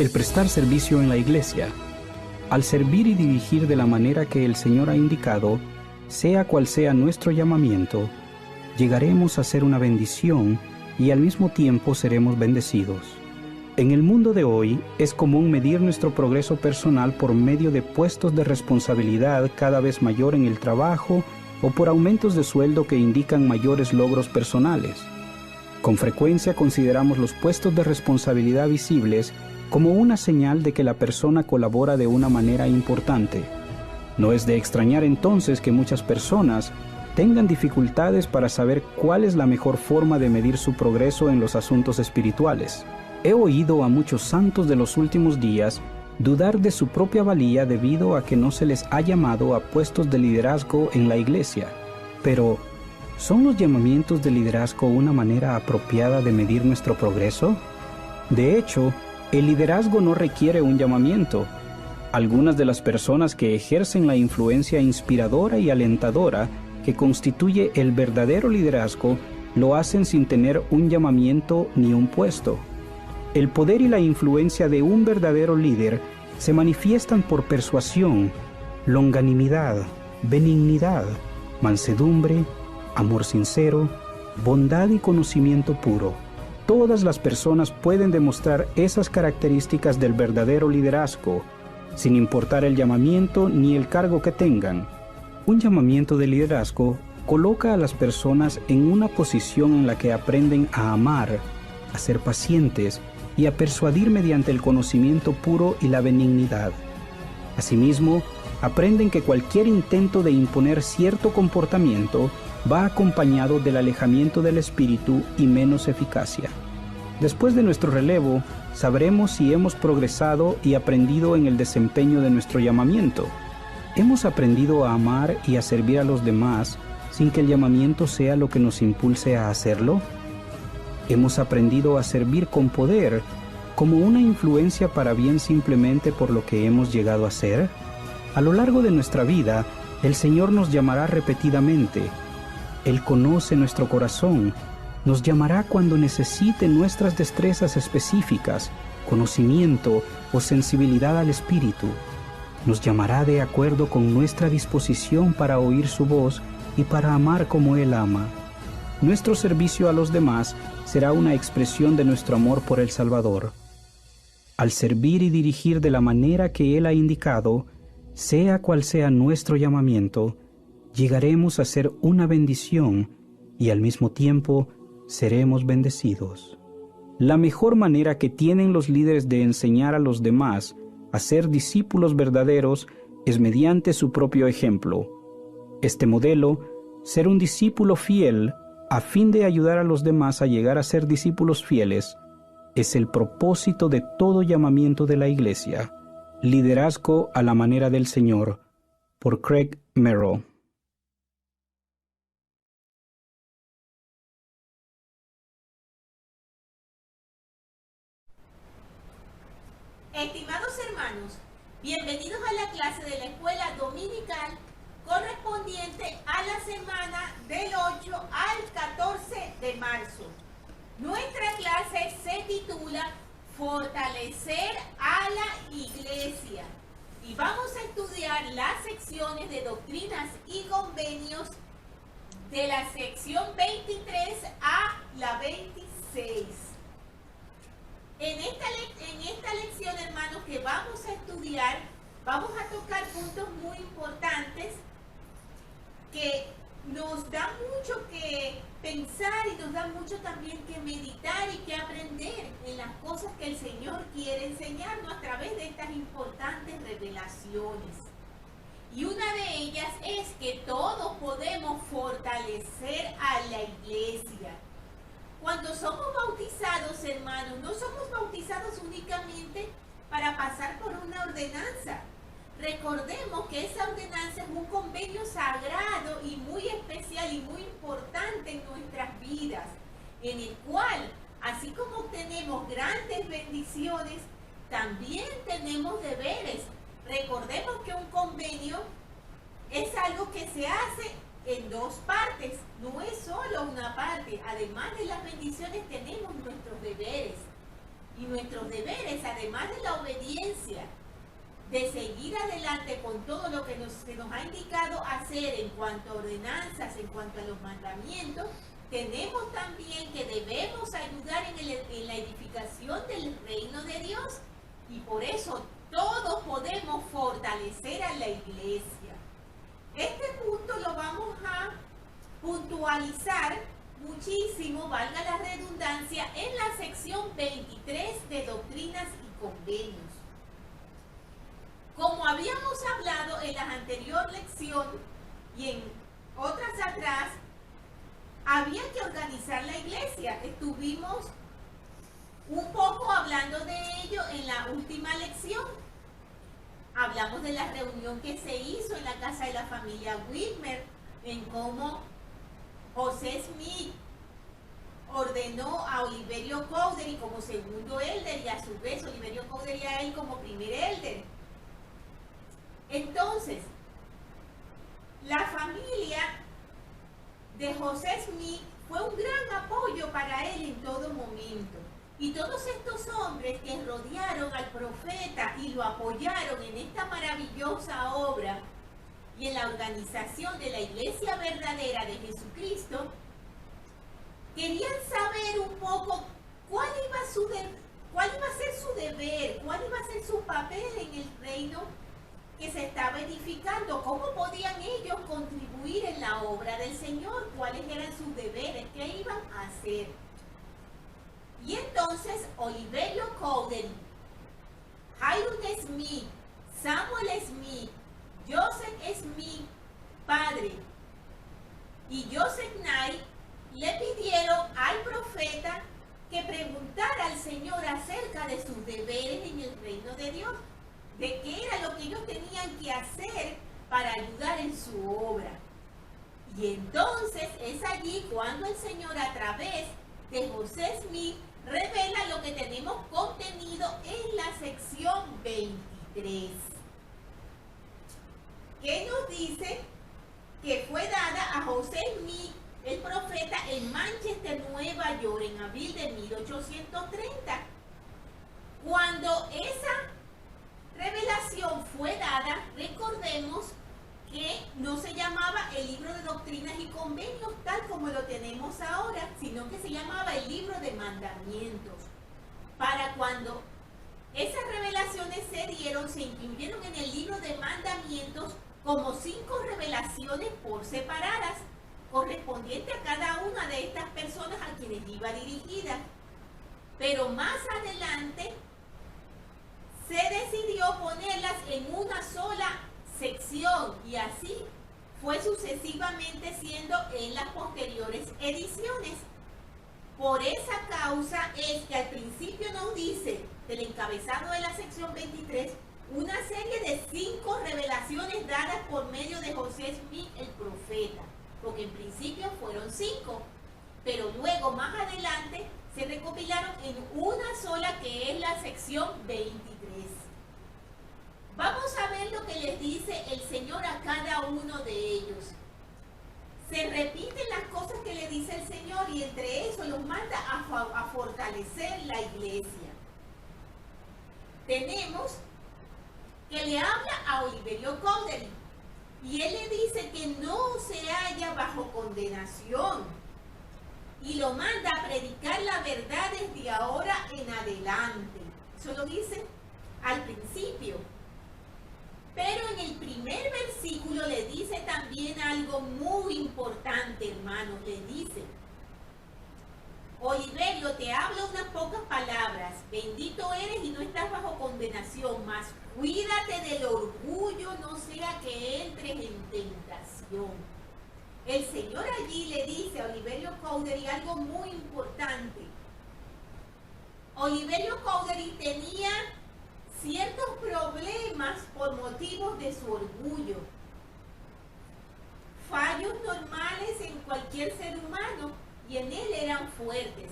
El prestar servicio en la iglesia. Al servir y dirigir de la manera que el Señor ha indicado, sea cual sea nuestro llamamiento, llegaremos a ser una bendición y al mismo tiempo seremos bendecidos. En el mundo de hoy es común medir nuestro progreso personal por medio de puestos de responsabilidad cada vez mayor en el trabajo o por aumentos de sueldo que indican mayores logros personales. Con frecuencia consideramos los puestos de responsabilidad visibles como una señal de que la persona colabora de una manera importante. No es de extrañar entonces que muchas personas tengan dificultades para saber cuál es la mejor forma de medir su progreso en los asuntos espirituales. He oído a muchos santos de los últimos días dudar de su propia valía debido a que no se les ha llamado a puestos de liderazgo en la iglesia. Pero, ¿son los llamamientos de liderazgo una manera apropiada de medir nuestro progreso? De hecho, el liderazgo no requiere un llamamiento. Algunas de las personas que ejercen la influencia inspiradora y alentadora que constituye el verdadero liderazgo lo hacen sin tener un llamamiento ni un puesto. El poder y la influencia de un verdadero líder se manifiestan por persuasión, longanimidad, benignidad, mansedumbre, amor sincero, bondad y conocimiento puro. Todas las personas pueden demostrar esas características del verdadero liderazgo, sin importar el llamamiento ni el cargo que tengan. Un llamamiento de liderazgo coloca a las personas en una posición en la que aprenden a amar, a ser pacientes y a persuadir mediante el conocimiento puro y la benignidad. Asimismo, aprenden que cualquier intento de imponer cierto comportamiento va acompañado del alejamiento del espíritu y menos eficacia. Después de nuestro relevo, sabremos si hemos progresado y aprendido en el desempeño de nuestro llamamiento. ¿Hemos aprendido a amar y a servir a los demás sin que el llamamiento sea lo que nos impulse a hacerlo? ¿Hemos aprendido a servir con poder, como una influencia para bien simplemente por lo que hemos llegado a ser? A lo largo de nuestra vida, el Señor nos llamará repetidamente. Él conoce nuestro corazón, nos llamará cuando necesite nuestras destrezas específicas, conocimiento o sensibilidad al Espíritu. Nos llamará de acuerdo con nuestra disposición para oír su voz y para amar como Él ama. Nuestro servicio a los demás será una expresión de nuestro amor por el Salvador. Al servir y dirigir de la manera que Él ha indicado, sea cual sea nuestro llamamiento, llegaremos a ser una bendición y al mismo tiempo seremos bendecidos. La mejor manera que tienen los líderes de enseñar a los demás a ser discípulos verdaderos es mediante su propio ejemplo. Este modelo, ser un discípulo fiel a fin de ayudar a los demás a llegar a ser discípulos fieles, es el propósito de todo llamamiento de la Iglesia. Liderazgo a la manera del Señor, por Craig Merrill. Estimados hermanos, bienvenidos a la clase de la escuela dominical correspondiente a la semana del 8 al 14 de marzo. Nuestra clase se titula Fortalecer a la Iglesia y vamos a estudiar las secciones de doctrinas y convenios de la sección 23 a la 26. En esta lección, hermanos, que vamos a estudiar, vamos a tocar puntos muy importantes que nos da mucho que pensar y nos da mucho también que meditar y que aprender en las cosas que el Señor quiere enseñarnos a través de estas importantes revelaciones. Y una de ellas es que todos podemos fortalecer a la iglesia. Cuando somos bautizados, hermanos, no somos bautizados únicamente para pasar por una ordenanza. Recordemos que esa ordenanza es un convenio sagrado y muy especial y muy importante en nuestras vidas, en el cual, así como obtenemos grandes bendiciones, también tenemos deberes. Recordemos que un convenio es algo que se hace en dos partes, no es solo una parte. Además de las bendiciones tenemos nuestros deberes. y nuestros deberes, además de la obediencia, de seguir adelante con todo lo que se nos ha indicado hacer en cuanto a ordenanzas, en cuanto a los mandamientos, tenemos también que debemos ayudar en la edificación del reino de Dios, y por eso todos podemos fortalecer a la iglesia. Este punto lo vamos a puntualizar muchísimo, valga la redundancia, en la sección 23 de Doctrinas y Convenios. Como habíamos hablado en la anterior lección y en otras atrás, había que organizar la iglesia. Estuvimos un poco hablando de ello en la última lección. Hablamos de la reunión que se hizo en la casa de la familia Whitmer, en cómo José Smith ordenó a Oliverio Cowdery como segundo elder y a su vez Oliverio Cowdery a él como primer elder. Entonces, la familia de José Smith fue un gran apoyo para él en todo momento. Y todos estos hombres que rodearon al profeta y lo apoyaron en esta maravillosa obra y en la organización de la iglesia verdadera de Jesucristo, querían saber un poco cuál iba a ser su deber, cuál iba a ser su papel en el reino que se estaba edificando, cómo podían ellos contribuir en la obra del Señor, cuáles eran sus deberes, qué iban a hacer. Y entonces Oliverio Cowdery, Hiram Smith, Samuel Smith, Joseph Smith, padre, y Joseph Knight le pidieron al profeta que preguntara al Señor acerca de sus deberes en el reino de Dios, de qué era lo que ellos tenían que hacer para ayudar en su obra. Y entonces es allí cuando el Señor, a través de José Smith, revela lo que tenemos contenido en la sección 23, que nos dice que fue dada a José Smith, el profeta, en Manchester, Nueva York, en abril de 1830. Cuando esa revelación fue dada, recordemos que no se llamaba el libro de Doctrinas y Convenios tal como lo tenemos ahora, sino que se llamaba el libro de Mandamientos. Para cuando esas revelaciones se dieron, se incluyeron en el libro de Mandamientos como 5 revelaciones por separadas, correspondiente a cada una de estas personas a quienes iba dirigida. Pero más adelante se decidió ponerlas en una sola sección, y así fue sucesivamente siendo en las posteriores ediciones. Por esa causa es que al principio nos dice, del encabezado de la sección 23, una serie de 5 revelaciones dadas por medio de José Smith el profeta, porque en principio fueron 5, pero luego más adelante se recopilaron en una sola, que es la sección 23. Vamos a ver lo que les dice el Señor a cada uno de ellos. Se repiten las cosas que le dice el Señor, y entre eso los manda a fortalecer la iglesia. Tenemos que le habla a Oliverio Cowdery, y él le dice que no se halla bajo condenación, y lo manda a predicar la verdad desde ahora en adelante. Eso lo dice al principio. Pero en el primer versículo le dice también algo muy importante, hermanos. Le dice: Oliverio, te hablo unas pocas palabras. Bendito eres y no estás bajo condenación, mas cuídate del orgullo, no sea que entres en tentación. El Señor allí le dice a Oliverio Cowdery algo muy importante. Oliverio Cowdery tenía ciertos problemas por motivos de su orgullo. Fallos normales en cualquier ser humano, y en él eran fuertes.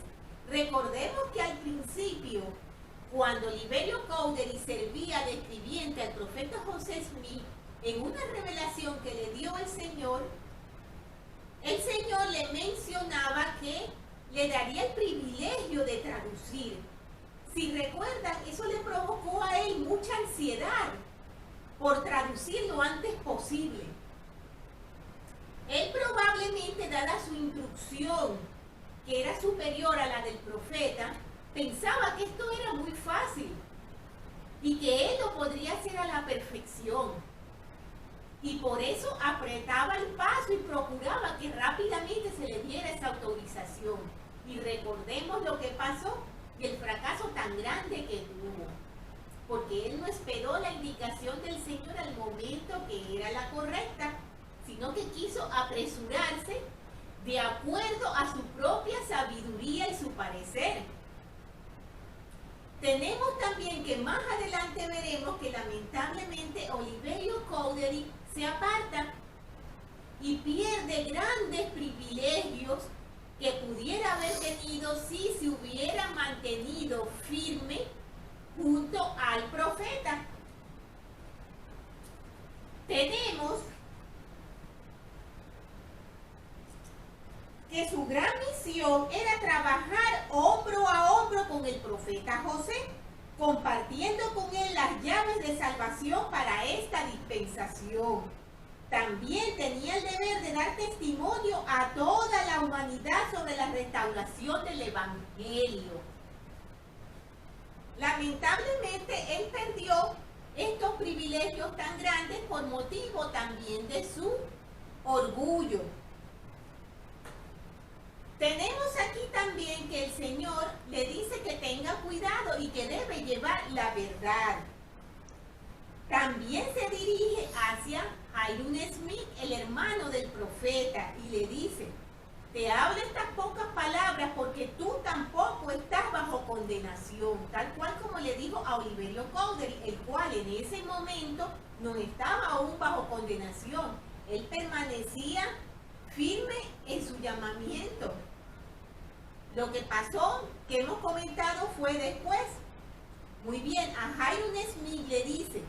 Recordemos que al principio, cuando Oliverio Cowdery servía de escribiente al profeta José Smith, en una revelación que le dio el Señor le mencionaba que le daría el privilegio de traducir. Si recuerdan, eso le provocó a él mucha ansiedad por traducir lo antes posible. Él probablemente, dada su instrucción, que era superior a la del profeta, pensaba que esto era muy fácil y que él lo podría hacer a la perfección. Y por eso apretaba el paso y procuraba que rápidamente se le diera esa autorización. Y recordemos lo que pasó y el fracaso tan grande que tuvo. Porque él no esperó la indicación del Señor al momento que era la correcta, sino que quiso apresurarse de acuerdo a su propia sabiduría y su parecer. Tenemos también que más adelante veremos que lamentablemente Oliverio Cowdery se aparta y pierde grandes privilegios que pudiera haber tenido si se hubiera mantenido firme junto al profeta. Tenemos que su gran misión era trabajar hombro a hombro con el profeta José, compartiendo con él las llaves de salvación para esta dispensación. También tenía el deber de dar testimonio a toda la humanidad sobre la restauración del Evangelio. Lamentablemente, él perdió estos privilegios tan grandes por motivo también de su orgullo. Tenemos aquí también que el Señor le dice que tenga cuidado y que debe llevar la verdad. También se dirige hacia Hyrum Smith, el hermano del profeta, y le dice: te hablo estas pocas palabras porque tú tampoco estás bajo condenación, tal cual como le dijo a Oliverio Cowdery, el cual en ese momento no estaba aún bajo condenación. Él permanecía firme en su llamamiento. Lo que pasó, que hemos comentado, fue después. Muy bien, a Hyrum Smith le dice: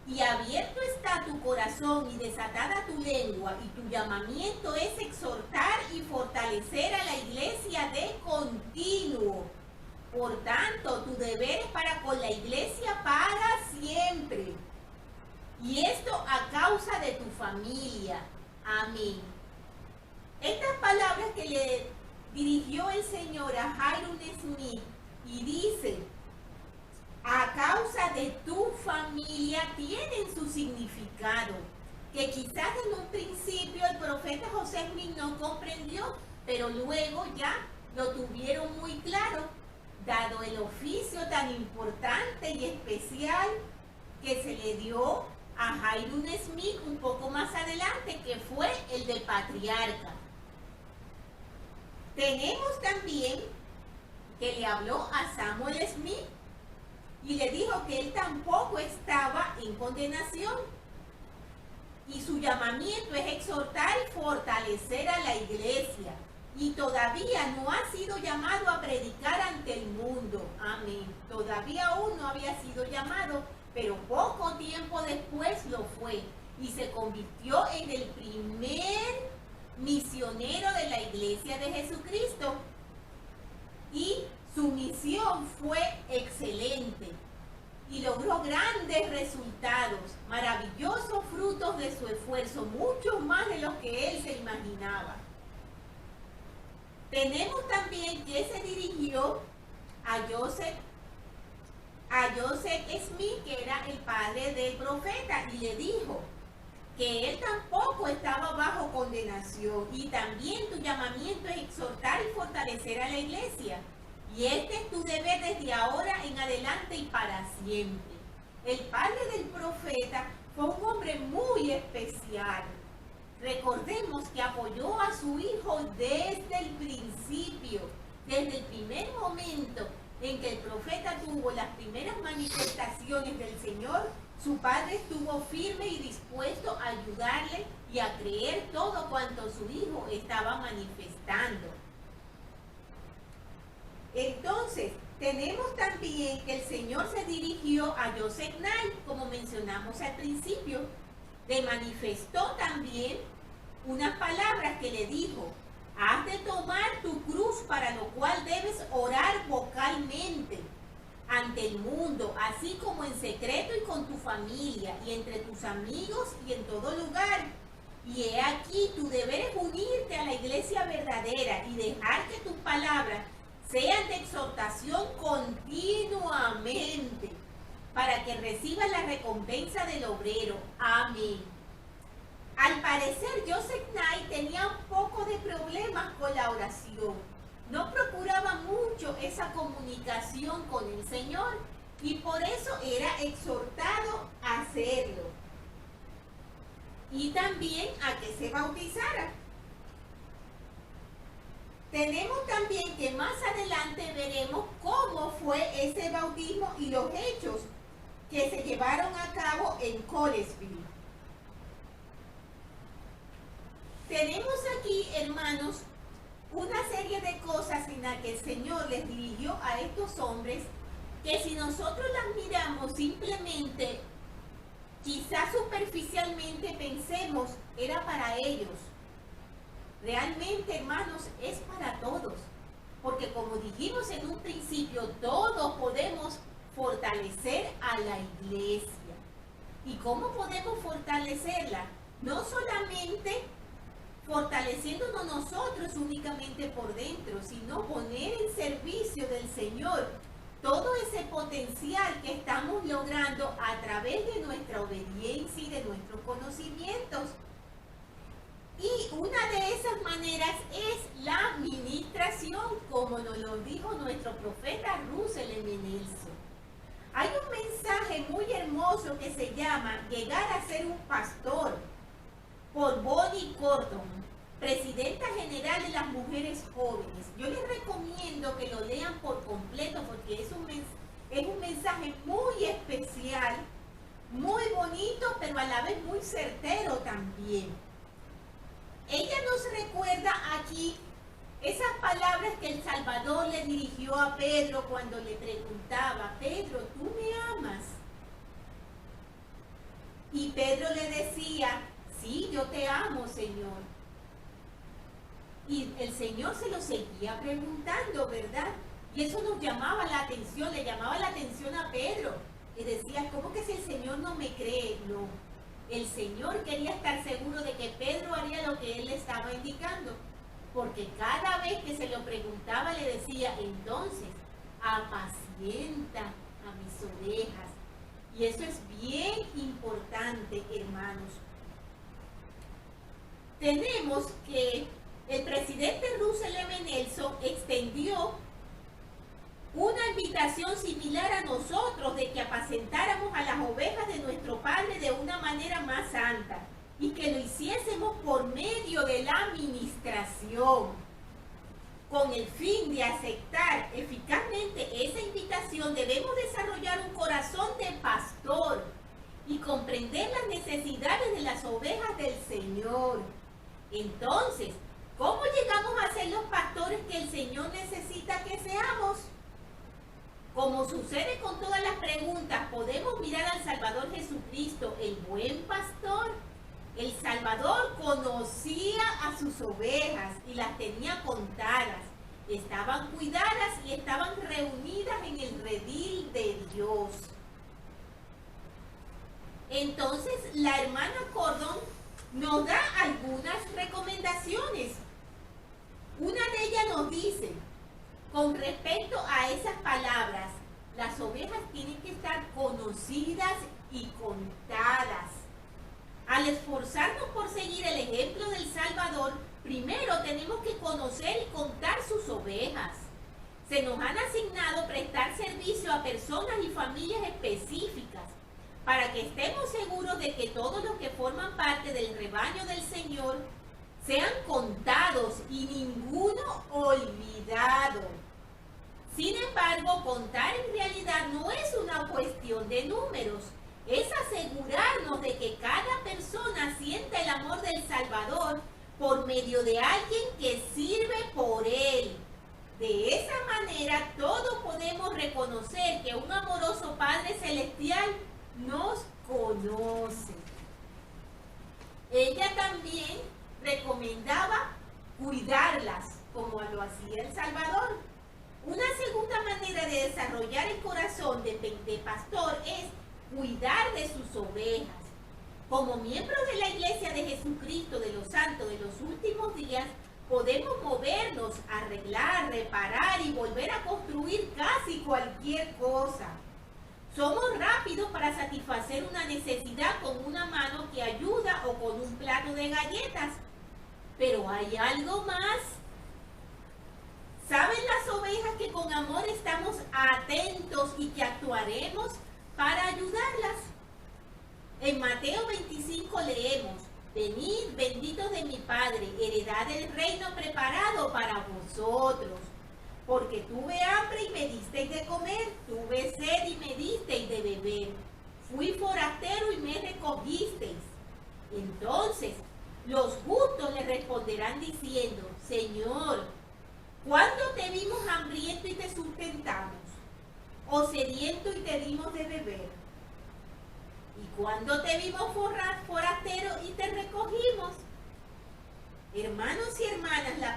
y abierto está tu corazón y desatada tu lengua, y tu llamamiento es exhortar y fortalecer a la iglesia de continuo. Por tanto, tu deber es para con la iglesia para siempre. Y esto a causa de tu familia. Amén. Estas palabras que le dirigió el Señor a Hyrum Smith y dice: a causa de tu familia, tienen su significado, que quizás en un principio el profeta José Smith no comprendió, pero luego ya lo tuvieron muy claro, dado el oficio tan importante y especial que se le dio a Hyrum Smith un poco más adelante, que fue el de patriarca. Tenemos también que le habló a Samuel Smith y le dijo que él tampoco estaba en condenación. Y su llamamiento es exhortar y fortalecer a la iglesia. Y todavía no ha sido llamado a predicar ante el mundo. Amén. Todavía aún no había sido llamado, pero poco tiempo después lo fue. Y se convirtió en el primer misionero de la iglesia de Jesucristo. Y su misión fue excelente y logró grandes resultados, maravillosos frutos de su esfuerzo, muchos más de los que él se imaginaba. Tenemos también que se dirigió a Joseph Smith, que era el padre del profeta, y le dijo que él tampoco estaba bajo condenación, y también tu llamamiento es exhortar y fortalecer a la iglesia. Y este es tu deber desde ahora en adelante y para siempre. El padre del profeta fue un hombre muy especial. Recordemos que apoyó a su hijo desde el principio, desde el primer momento en que el profeta tuvo las primeras manifestaciones del Señor. Su padre estuvo firme y dispuesto a ayudarle y a creer todo cuanto su hijo estaba manifestando. Entonces, tenemos también que el Señor se dirigió a Joseph Knight, como mencionamos al principio. Le manifestó también unas palabras que le dijo: has de tomar tu cruz, para lo cual debes orar vocalmente. ante el mundo, así como en secreto y con tu familia, y entre tus amigos y en todo lugar. Y he aquí, tu deber es unirte a la iglesia verdadera y dejar que tus palabras sean de exhortación continuamente, para que recibas la recompensa del obrero. Amén. Al parecer, Joseph Knight tenía un poco de problemas con la oración. No procuraba mucho esa comunicación con el Señor y por eso era exhortado a hacerlo. Y también a que se bautizara. Tenemos también que más adelante veremos cómo fue ese bautismo y los hechos que se llevaron a cabo en Colesville. Tenemos aquí, hermanos, una serie de cosas en las que el Señor les dirigió a estos hombres que si nosotros las miramos simplemente, quizás superficialmente pensemos, era para ellos. Realmente, hermanos, es para todos. Porque como dijimos en un principio, todos podemos fortalecer a la iglesia. ¿Y cómo podemos fortalecerla? No solamente fortaleciéndonos nosotros únicamente por dentro, sino poner en servicio del Señor todo ese potencial que estamos logrando a través de nuestra obediencia y de nuestros conocimientos. Y una de esas maneras es la ministración, como nos lo dijo nuestro profeta Russell M. Nelson. Hay un mensaje muy hermoso que se llama Llegar a ser un pastor, por Bonnie Cordon, presidenta general de las mujeres jóvenes. Yo les recomiendo que lo lean por completo porque es un mensaje muy especial, muy bonito, pero a la vez muy certero también. Ella nos recuerda aquí esas palabras que el Salvador le dirigió a Pedro cuando le preguntaba: Pedro, ¿tú me amas? Y Pedro le decía: sí, yo te amo, Señor. Y el Señor se lo seguía preguntando, ¿verdad? Y eso nos llamaba la atención, le llamaba la atención a Pedro. Y decía: ¿cómo que si el Señor no me cree? No. El Señor quería estar seguro de que Pedro haría lo que él le estaba indicando. Porque cada vez que se lo preguntaba le decía: entonces, apacienta a mis ovejas. Y eso es bien importante, hermanos. Tenemos que el presidente Russell M. Nelson extendió una invitación similar a nosotros de que apacentáramos a las ovejas de nuestro Padre de una manera más santa y que lo hiciésemos por medio de la administración. Con el fin de aceptar eficazmente esa invitación, debemos desarrollar un corazón de pastor y comprender las necesidades de las ovejas del Señor. Entonces, ¿cómo llegamos a ser los pastores que el Señor necesita que seamos? Como sucede con todas las preguntas, podemos mirar al Salvador Jesucristo, el buen pastor. El Salvador conocía a sus ovejas y las tenía contadas. Estaban cuidadas y estaban reunidas en el redil de Dios. Entonces, la hermana Cordon nos da algunas recomendaciones. Una de ellas nos dice, con respecto a esas palabras, las ovejas tienen que estar conocidas y contadas. Al esforzarnos por seguir el ejemplo del Salvador, primero tenemos que conocer y contar sus ovejas. Se nos han asignado prestar servicio a personas y familias específicas para que estemos seguros de que todos los que forman parte del rebaño del Señor sean contados y ninguno olvidado. Sin embargo, contar en realidad no es una cuestión de números, es asegurarnos de que cada persona sienta el amor del Salvador por medio de alguien que sirve por él. De esa manera todos podemos reconocer que un amoroso Padre Celestial nos conoce. Ella también recomendaba cuidarlas, como lo hacía el Salvador. Una segunda manera de desarrollar el corazón función de pastor es cuidar de sus ovejas. Como miembros de la Iglesia de Jesucristo de los Santos de los últimos días, podemos movernos, arreglar, reparar y volver a construir casi cualquier cosa. Somos rápidos para satisfacer una necesidad con una mano que ayuda o con un plato de galletas. Pero hay algo más. ¿Saben las ovejas que con amor estamos atentos y que actuaremos para ayudarlas? En Mateo 25 leemos: venid, benditos de mi Padre, heredad del reino preparado para vosotros. Porque tuve hambre y me disteis de comer, tuve sed y me disteis de beber, fui forastero y me recogisteis. Entonces los justos le responderán diciendo: Señor, ¿cuándo te vimos hambriento y te sustentamos? ¿O sediento y te dimos de beber? ¿Y cuándo te vimos forastero y te recogimos? Hermanos y hermanas, la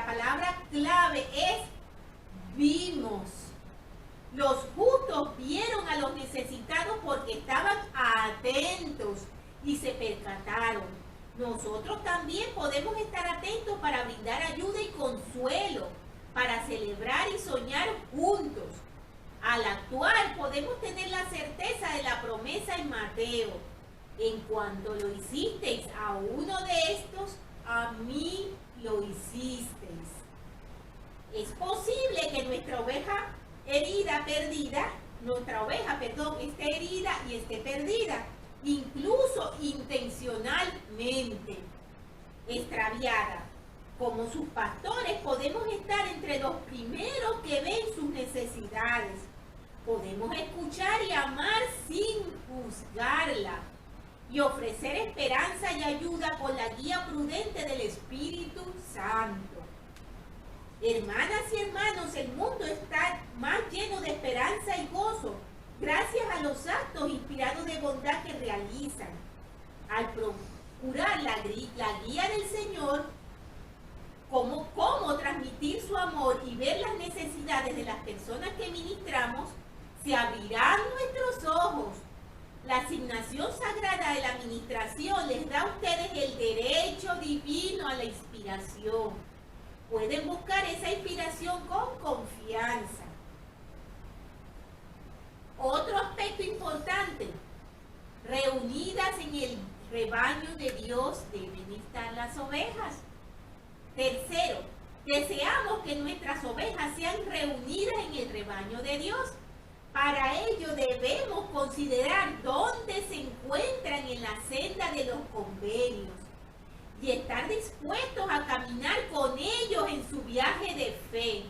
palabra clave es vimos. Los justos vieron a los necesitados porque estaban atentos y se percataron. Nosotros también podemos estar atentos para brindar ayuda y consuelo, para celebrar y soñar juntos. Al actuar podemos tener la certeza de la promesa en Mateo: en cuanto lo hicisteis a uno de estos, a mí lo hicisteis. Es posible que nuestra oveja esté herida y esté perdida, incluso intencionalmente extraviada. Como sus pastores podemos estar entre los primeros que ven sus necesidades. Podemos escuchar y amar sin juzgarla y ofrecer esperanza y ayuda con la guía prudente del Espíritu Santo. Hermanas y hermanos, el mundo está más lleno de esperanza y gozo gracias a los actos inspirados de bondad que realizan. Al procurar la guía del Señor, cómo transmitir su amor y ver las necesidades de las personas que ministramos, se abrirán nuestros ojos. La asignación sagrada de la administración les da a ustedes el derecho divino a la inspiración. Pueden buscar esa inspiración con confianza. Otro aspecto importante: reunidas en el rebaño de Dios deben estar las ovejas. Tercero, deseamos que nuestras ovejas sean reunidas en el rebaño de Dios. Para ello debemos considerar dónde se encuentran en la senda de los convenios y estar dispuestos a caminar con ellos en su viaje de fe.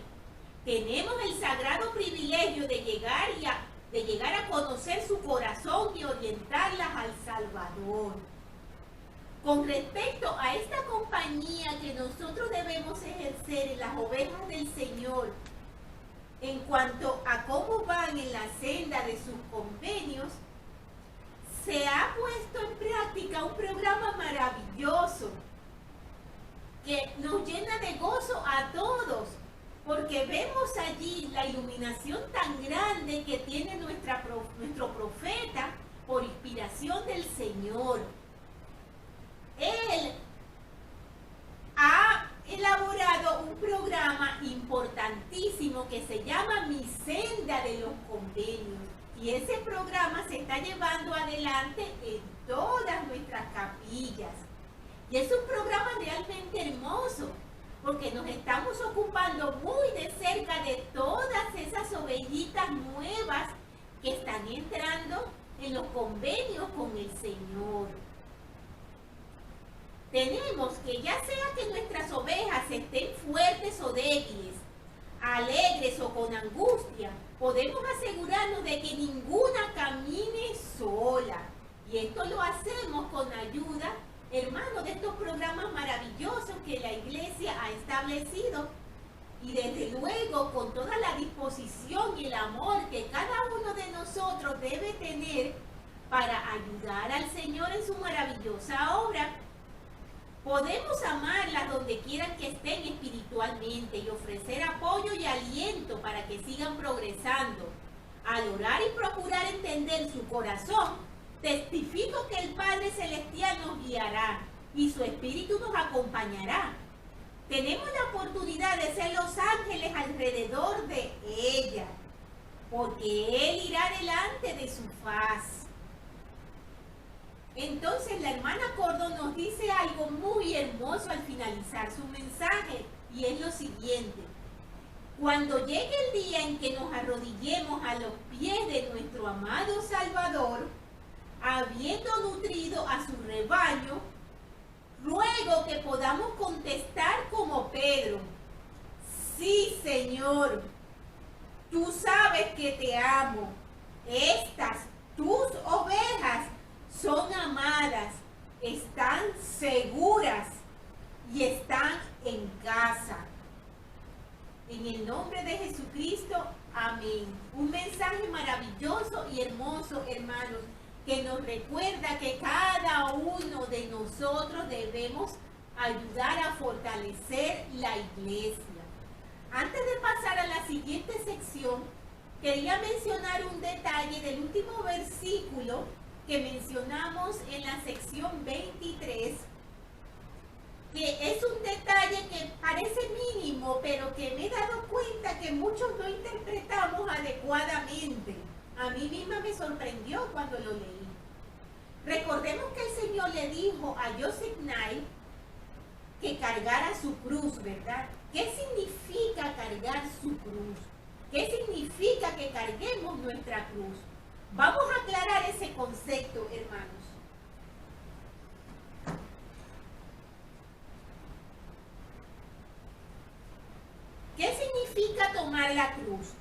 Tenemos el sagrado privilegio de llegar a conocer su corazón y orientarlas al Salvador. Con respecto a esta compañía que nosotros debemos ejercer en las ovejas del Señor, en cuanto a cómo van en la senda de sus convenios, se ha puesto en práctica un programa maravilloso que nos llena de gozo a todos, porque vemos allí la iluminación tan grande que tiene nuestro profeta por inspiración del Señor. Él ha elaborado un programa importantísimo que se llama Mi Senda de los Convenios, y ese programa se está llevando adelante en todas nuestras capillas, y es un programa realmente hermoso porque nos estamos ocupando muy de cerca de todas esas ovejitas nuevas que están entrando en los convenios con el Señor. Tenemos que, ya sea que nuestras ovejas estén fuertes o débiles, alegres o con angustia, podemos asegurarnos de que ninguna camine sola. Y esto lo hacemos con ayuda, hermanos, de estos programas maravillosos que la Iglesia ha establecido. Y desde luego con toda la disposición y el amor que cada uno de nosotros debe tener para ayudar al Señor en su maravillosa obra. Podemos amarlas donde quieran que estén espiritualmente y ofrecer apoyo y y aliento para que sigan progresando. Al orar y procurar entender su corazón, testifico que el Padre Celestial nos guiará y su Espíritu nos acompañará. Tenemos la oportunidad de ser los ángeles alrededor de ella, porque Él irá delante de su faz. Entonces la hermana Cordón nos dice algo muy hermoso al finalizar su mensaje, y es lo siguiente: cuando llegue el día en que nos arrodillemos a los pies de nuestro amado Salvador, habiendo nutrido a su rebaño, ruego que podamos contestar como Pedro: sí, Señor, tú sabes que te amo. Estas, tus ovejas, son amadas, están seguras y están en casa. En el nombre de Jesucristo, amén. Un mensaje maravilloso y hermoso, hermanos, que nos recuerda que cada uno de nosotros debemos ayudar a fortalecer la iglesia. Antes de pasar a la siguiente sección, quería mencionar un detalle del último versículo que mencionamos en la sección 23, que es un detalle que parece mínimo, pero que me he dado cuenta que muchos no interpretamos adecuadamente. A mí misma me sorprendió cuando lo leí. Recordemos que el Señor le dijo a Joseph Knight que cargara su cruz, ¿verdad? ¿Qué significa cargar su cruz? ¿Qué significa que carguemos nuestra cruz? Vamos a aclarar ese concepto, hermanos. ¿Qué significa tomar la cruz?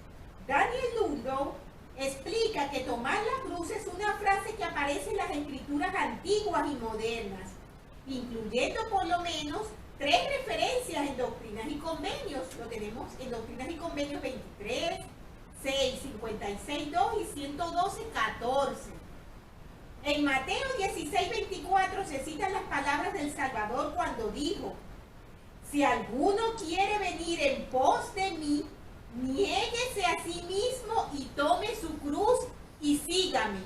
Daniel Lundow explica que tomar la cruz es una frase que aparece en las escrituras antiguas y modernas, incluyendo por lo menos 3 referencias en Doctrinas y Convenios. Lo tenemos en Doctrinas y Convenios 23, 6, 56, 2 y 112, 14. En Mateo 16, 24 se citan las palabras del Salvador cuando dijo: si alguno quiere venir en pos de mí, niéguese a sí mismo y tome su cruz y sígame.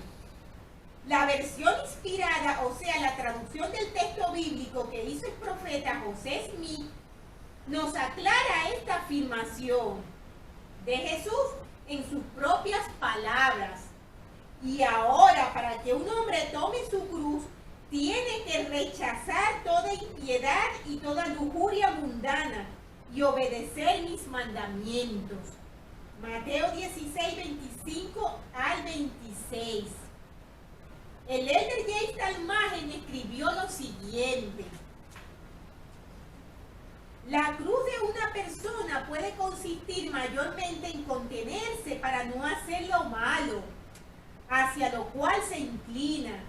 La versión inspirada, o sea, la traducción del texto bíblico que hizo el profeta José Smith, nos aclara esta afirmación de Jesús en sus propias palabras. Y ahora, para que un hombre tome su cruz, tiene que rechazar toda impiedad y toda lujuria mundana y obedecer mis mandamientos. Mateo 16, 25 al 26. El elder James Talmagen escribió lo siguiente: la cruz de una persona puede consistir mayormente en contenerse para no hacer lo malo, hacia lo cual se inclina,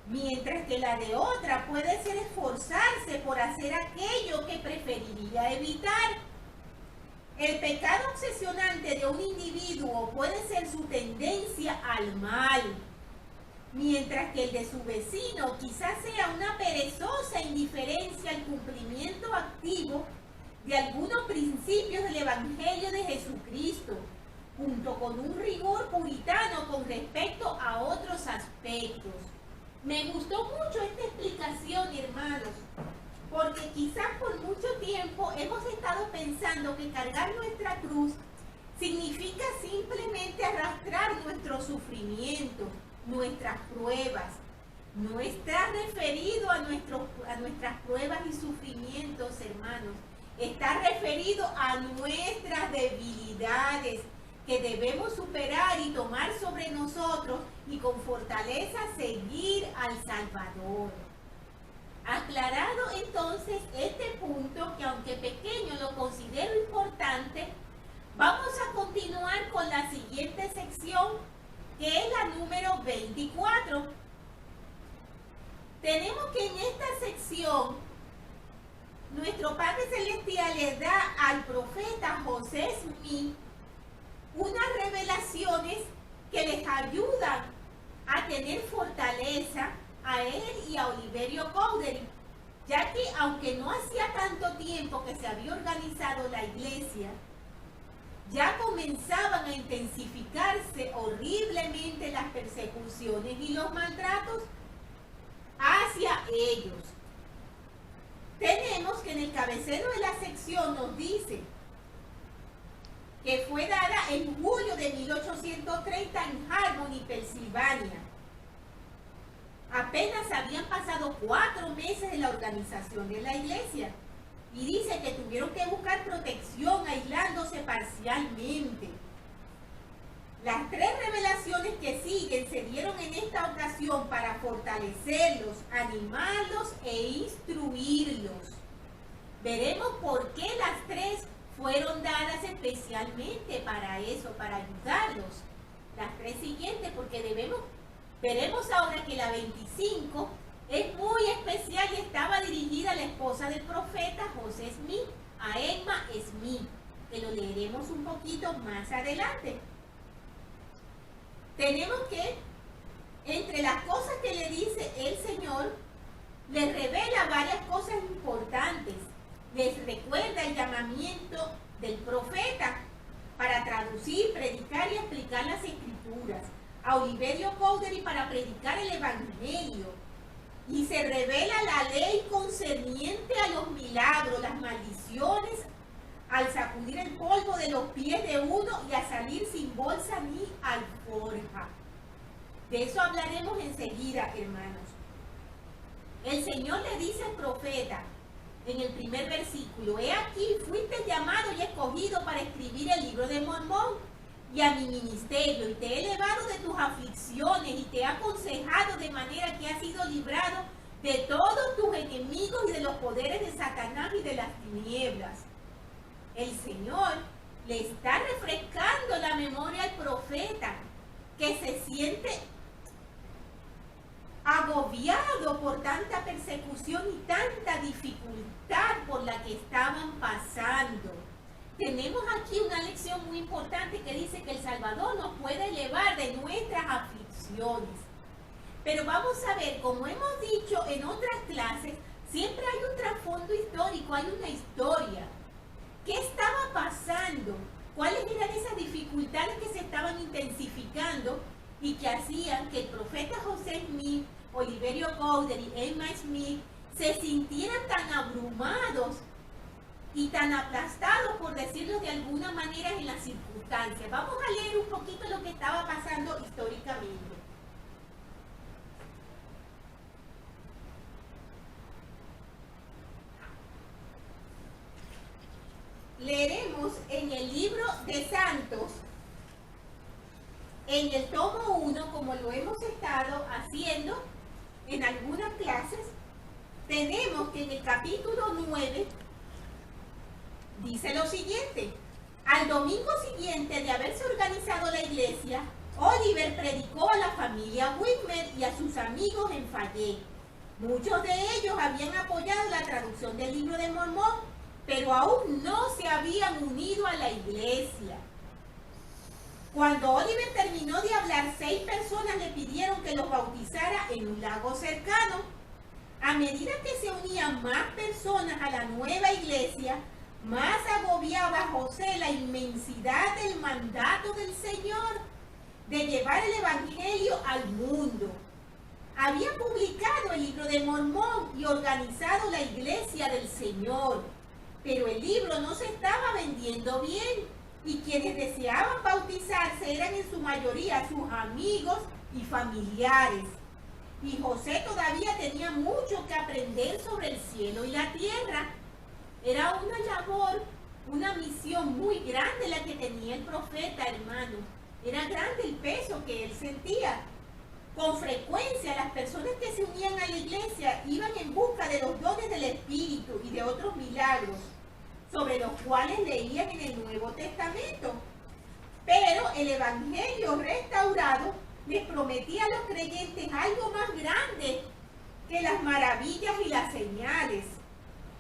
mientras que la de otra puede ser esforzarse por hacer aquello que preferiría evitar. El pecado obsesionante de un individuo puede ser su tendencia al mal, mientras que el de su vecino quizás sea una perezosa indiferencia al cumplimiento activo de algunos principios del Evangelio de Jesucristo, junto con un rigor puritano con respecto a otros aspectos. Me gustó mucho esta explicación, hermanos, porque quizás por mucho tiempo hemos estado pensando que cargar nuestra cruz significa simplemente arrastrar nuestro sufrimiento, nuestras pruebas. No está referido a nuestras pruebas y sufrimientos, hermanos. Está referido a nuestras debilidades que debemos superar y tomar sobre nosotros y con fortaleza seguir al Salvador. Aclarado entonces este punto, que aunque pequeño lo considero importante, vamos a continuar con la siguiente sección, que es la número 24. Tenemos que en esta sección nuestro Padre Celestial le da al profeta José Smith unas revelaciones que les ayudan a tener fortaleza a él y a Oliverio Cowdery, ya que aunque no hacía tanto tiempo que se había organizado la iglesia, ya comenzaban a intensificarse horriblemente las persecuciones y los maltratos hacia ellos. Tenemos que en el cabecero de la sección nos dice que fue dada en julio de 1830 en Harmony, Pensilvania. Apenas habían pasado 4 meses de la organización de la iglesia. Y dice que tuvieron que buscar protección aislándose parcialmente. Las 3 revelaciones que siguen se dieron en esta ocasión para fortalecerlos, animarlos e instruirlos. Veremos por qué las 3 fueron dadas especialmente para eso, para ayudarlos. Las 3 siguientes, porque veremos ahora que la 25 es muy especial y estaba dirigida a la esposa del profeta José Smith, a Emma Smith, que lo leeremos un poquito más adelante. Tenemos que, entre las cosas que le dice el Señor, les revela varias cosas importantes. Les recuerda el llamamiento del profeta para traducir, predicar y explicar las Escrituras. A Oliverio Cowdery para predicar el Evangelio. Y se revela la ley concerniente a los milagros, las maldiciones, al sacudir el polvo de los pies de uno y a salir sin bolsa ni alforja. De eso hablaremos enseguida, hermanos. El Señor le dice al profeta, en el primer versículo, he aquí, fuiste llamado y escogido para escribir el libro de Mormón y a mi ministerio, y te he elevado de tus aflicciones y te he aconsejado de manera que has sido librado de todos tus enemigos y de los poderes de Satanás y de las tinieblas. El Señor le está refrescando la memoria al profeta, que se siente agobiado por tanta persecución y tanta dificultad por la que estaban pasando. Tenemos aquí una lección muy importante que dice que el Salvador nos puede elevar de nuestras aflicciones. Pero vamos a ver, como hemos dicho en otras clases, siempre hay un trasfondo histórico, hay una historia. ¿Qué estaba pasando? ¿Cuáles eran esas dificultades que se estaban intensificando y que hacían que el profeta José Smith, Oliverio Cowdery y Emma Smith se sintieran tan abrumados y tan aplastados, por decirlo de alguna manera, en las circunstancias? Vamos a leer un poquito lo que estaba pasando históricamente. Leeremos en el libro de Santos, en el tomo 1, como lo hemos estado haciendo en algunas clases. Tenemos que en el capítulo 9 dice lo siguiente: al domingo siguiente de haberse organizado la iglesia, Oliver predicó a la familia Whitmer y a sus amigos en Fayette. Muchos de ellos habían apoyado la traducción del libro de Mormón, pero aún no se habían unido a la iglesia. Cuando Oliver terminó de hablar, 6 personas le pidieron que los bautizara en un lago cercano. A medida que se unían más personas a la nueva iglesia, más agobiaba a José la inmensidad del mandato del Señor de llevar el Evangelio al mundo. Había publicado el libro de Mormón y organizado la iglesia del Señor, pero el libro no se estaba vendiendo bien y quienes deseaban bautizarse eran en su mayoría sus amigos y familiares. Y José todavía tenía mucho que aprender sobre el cielo y la tierra. Era una labor, una misión muy grande la que tenía el profeta, hermano. Era grande el peso que él sentía. Con frecuencia las personas que se unían a la iglesia iban en busca de los dones del Espíritu y de otros milagros, sobre los cuales leían en el Nuevo Testamento. Pero el Evangelio restaurado les prometía a los creyentes algo más grande que las maravillas y las señales.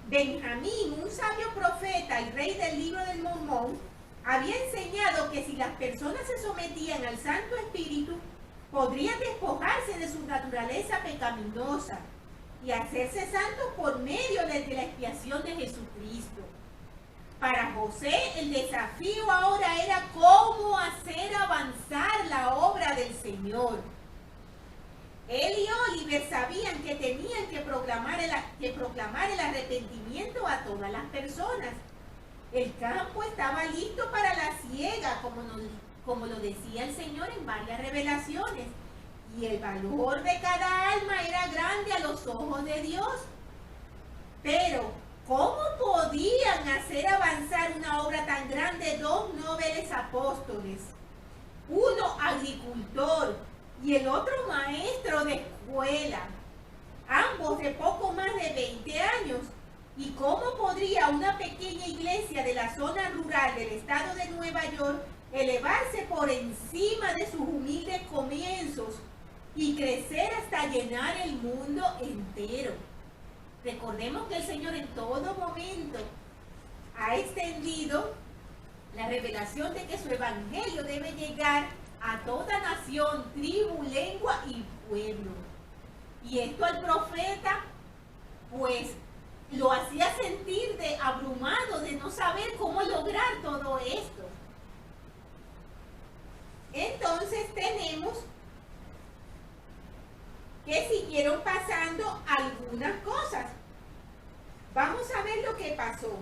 Benjamín, un sabio profeta y rey del libro del Mormón, había enseñado que si las personas se sometían al Santo Espíritu, podrían despojarse de su naturaleza pecaminosa y hacerse santos por medio de la expiación de Jesucristo. Para José el desafío ahora era cómo hacer avanzar la obra del Señor. Él y Oliver sabían que tenían que proclamar el arrepentimiento a todas las personas. El campo estaba listo para la siega, como lo decía el Señor en varias revelaciones. Y el valor de cada alma era grande a los ojos de Dios. Pero, ¿cómo podían hacer avanzar una obra tan grande dos nobles apóstoles? Uno agricultor y el otro maestro de escuela, ambos de poco más de 20 años. ¿Y cómo podría una pequeña iglesia de la zona rural del estado de Nueva York elevarse por encima de sus humildes comienzos y crecer hasta llenar el mundo entero? Recordemos que el Señor en todo momento ha extendido la revelación de que su evangelio debe llegar a toda nación, tribu, lengua y pueblo. Y esto al profeta, pues, lo hacía sentir abrumado de no saber cómo lograr todo esto. Entonces tenemos que siguieron pasando algunas cosas. Vamos a ver lo que pasó.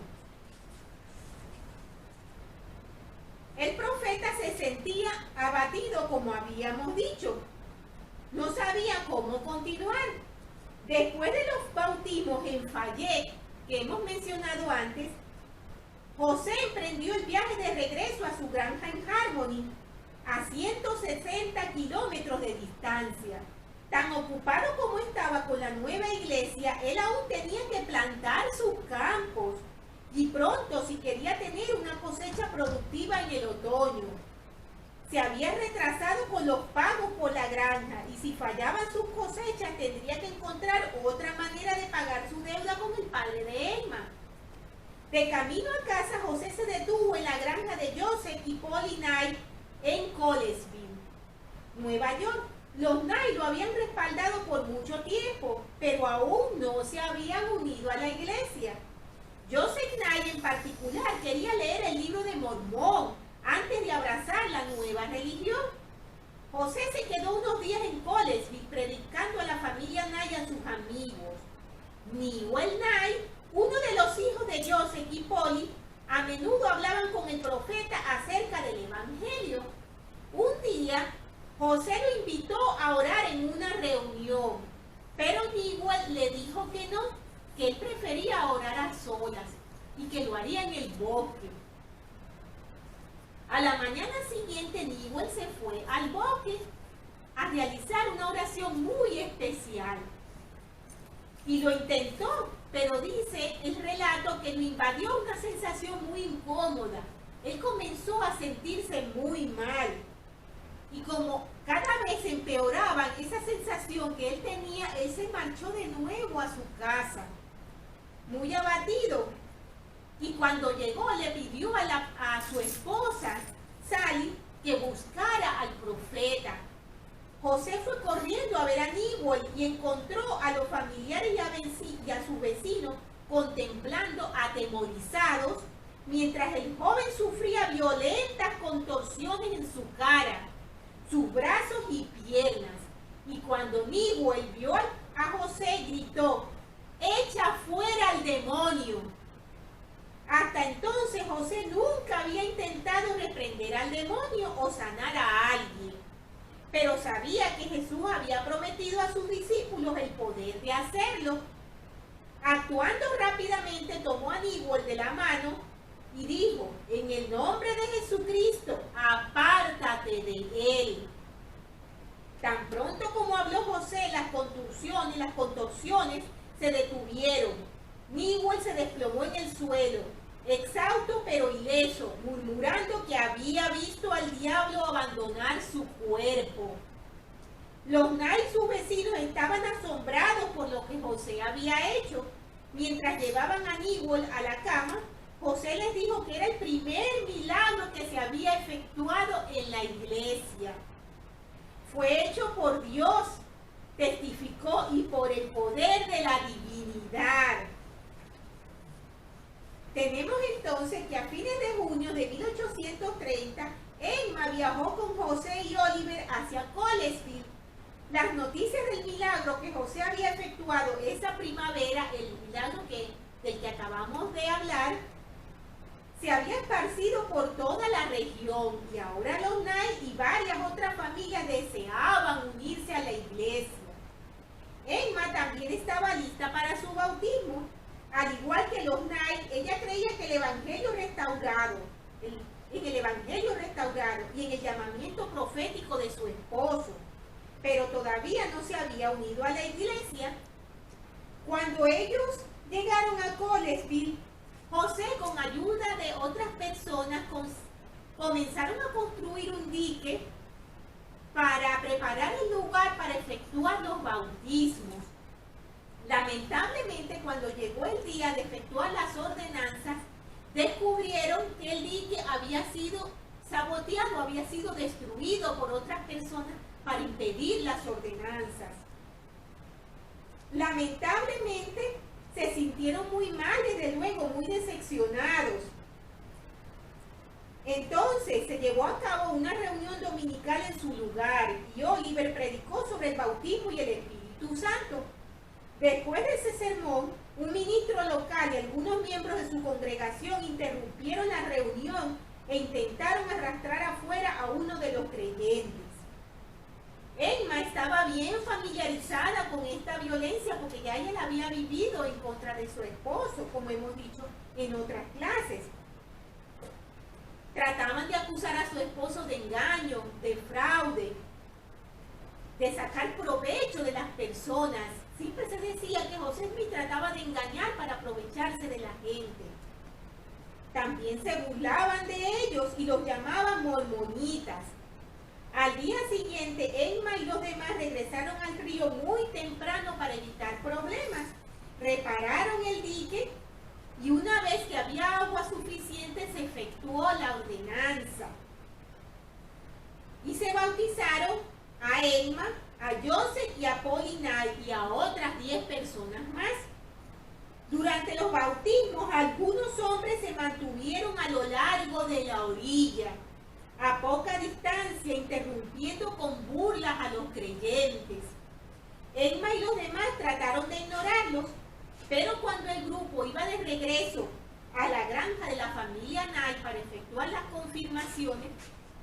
El profeta se sentía abatido, como habíamos dicho. No sabía cómo continuar. Después de los bautismos en Fayette, que hemos mencionado antes, José emprendió el viaje de regreso a su granja en Harmony, a 160 kilómetros de distancia. Tan ocupado como estaba con la nueva iglesia, él aún tenía que plantar sus campos. Y pronto, si quería tener una cosecha productiva en el otoño, se había retrasado con los pagos por la granja, y si fallaban sus cosechas, tendría que encontrar otra manera de pagar su deuda con el padre de Emma. De camino a casa, José se detuvo en la granja de Joseph y Polly Knight en Colesville, Nueva York. Los Knight lo habían respaldado por mucho tiempo, pero aún no se habían unido a la iglesia. Joseph Knight en particular quería leer el libro de Mormón antes de abrazar la nueva religión. José se quedó unos días en Colesville predicando a la familia Knight y a sus amigos. Newell Knight, uno de los hijos de Joseph y Polly, a menudo hablaban con el profeta acerca del evangelio. Un día, José lo invitó a orar en una reunión, pero Newell le dijo que no, que él prefería orar a solas y que lo haría en el bosque. A la mañana siguiente, Newell se fue al bosque a realizar una oración muy especial. Y lo intentó, pero dice el relato que lo invadió una sensación muy incómoda. Él comenzó a sentirse muy mal. Y como cada vez empeoraba esa sensación que él tenía, él se marchó de nuevo a su casa, muy abatido. Y cuando llegó, le pidió a su esposa, Sally, que buscara al profeta. José fue corriendo a ver a Newell y encontró a los familiares y a sus vecinos contemplando atemorizados, mientras el joven sufría violentas contorsiones en su cara, sus brazos y piernas. Y cuando Newell vio a José, gritó: «¡Echa fuera al demonio!». Hasta entonces José nunca había intentado reprender al demonio o sanar a alguien, pero sabía que Jesús había prometido a sus discípulos el poder de hacerlo. Actuando rápidamente, tomó a Newell de la mano y dijo: «En el nombre de Jesucristo, apártate de él». Tan pronto como habló José, las contorsiones se detuvieron. Newell se desplomó en el suelo, exhausto pero ileso, murmurando que había visto al diablo abandonar su cuerpo. Los Knight, sus vecinos, estaban asombrados por lo que José había hecho. Mientras llevaban a Newell a la cama, José les dijo que era el primer milagro que se había efectuado en la iglesia. Fue hecho por Dios, testificó, y por el poder de la divinidad. Tenemos entonces que a fines de junio de 1830, Emma viajó con José y Oliver hacia Colesville. Las noticias del milagro que José había efectuado esa primavera, el milagro del que acabamos de hablar, se había esparcido por toda la región y ahora los Knight y varias otras familias deseaban unirse a la iglesia. Emma también estaba lista para su bautismo. Al igual que los Knight, ella creía que el Evangelio restaurado, en el Evangelio restaurado y en el llamamiento profético de su esposo, pero todavía no se había unido a la iglesia. Cuando ellos llegaron a Colesville, José, con ayuda de otras personas, comenzaron a construir un dique para preparar el lugar para efectuar los bautismos. Lamentablemente, cuando llegó el día de efectuar las ordenanzas, descubrieron que el dique había sido saboteado, había sido destruido por otras personas para impedir las ordenanzas. Lamentablemente, se sintieron muy mal, desde luego, muy decepcionados. Entonces se llevó a cabo una reunión dominical en su lugar y Oliver predicó sobre el bautismo y el Espíritu Santo. Después de ese sermón, un ministro local y algunos miembros de su congregación interrumpieron la reunión e intentaron arrastrar afuera a uno de los creyentes. Emma estaba bien familiarizada con esta violencia porque ya ella la había vivido en contra de su esposo, como hemos dicho en otras clases. Trataban de acusar a su esposo de engaño, de fraude, de sacar provecho de las personas. Siempre se decía que José Smith trataba de engañar para aprovecharse de la gente. También se burlaban de ellos y los llamaban mormonitas. Al día siguiente, Emma y los demás regresaron al río muy temprano para evitar problemas. Repararon el dique y una vez que había agua suficiente se efectuó la ordenanza. Y se bautizaron a Emma, a Joseph y a Polly Knight y a otras 10 personas más. Durante los bautismos, algunos hombres se mantuvieron a lo largo de la orilla, a poca distancia, interrumpiendo con burlas a los creyentes. Emma y los demás trataron de ignorarlos, pero cuando el grupo iba de regreso a la granja de la familia Knight para efectuar las confirmaciones,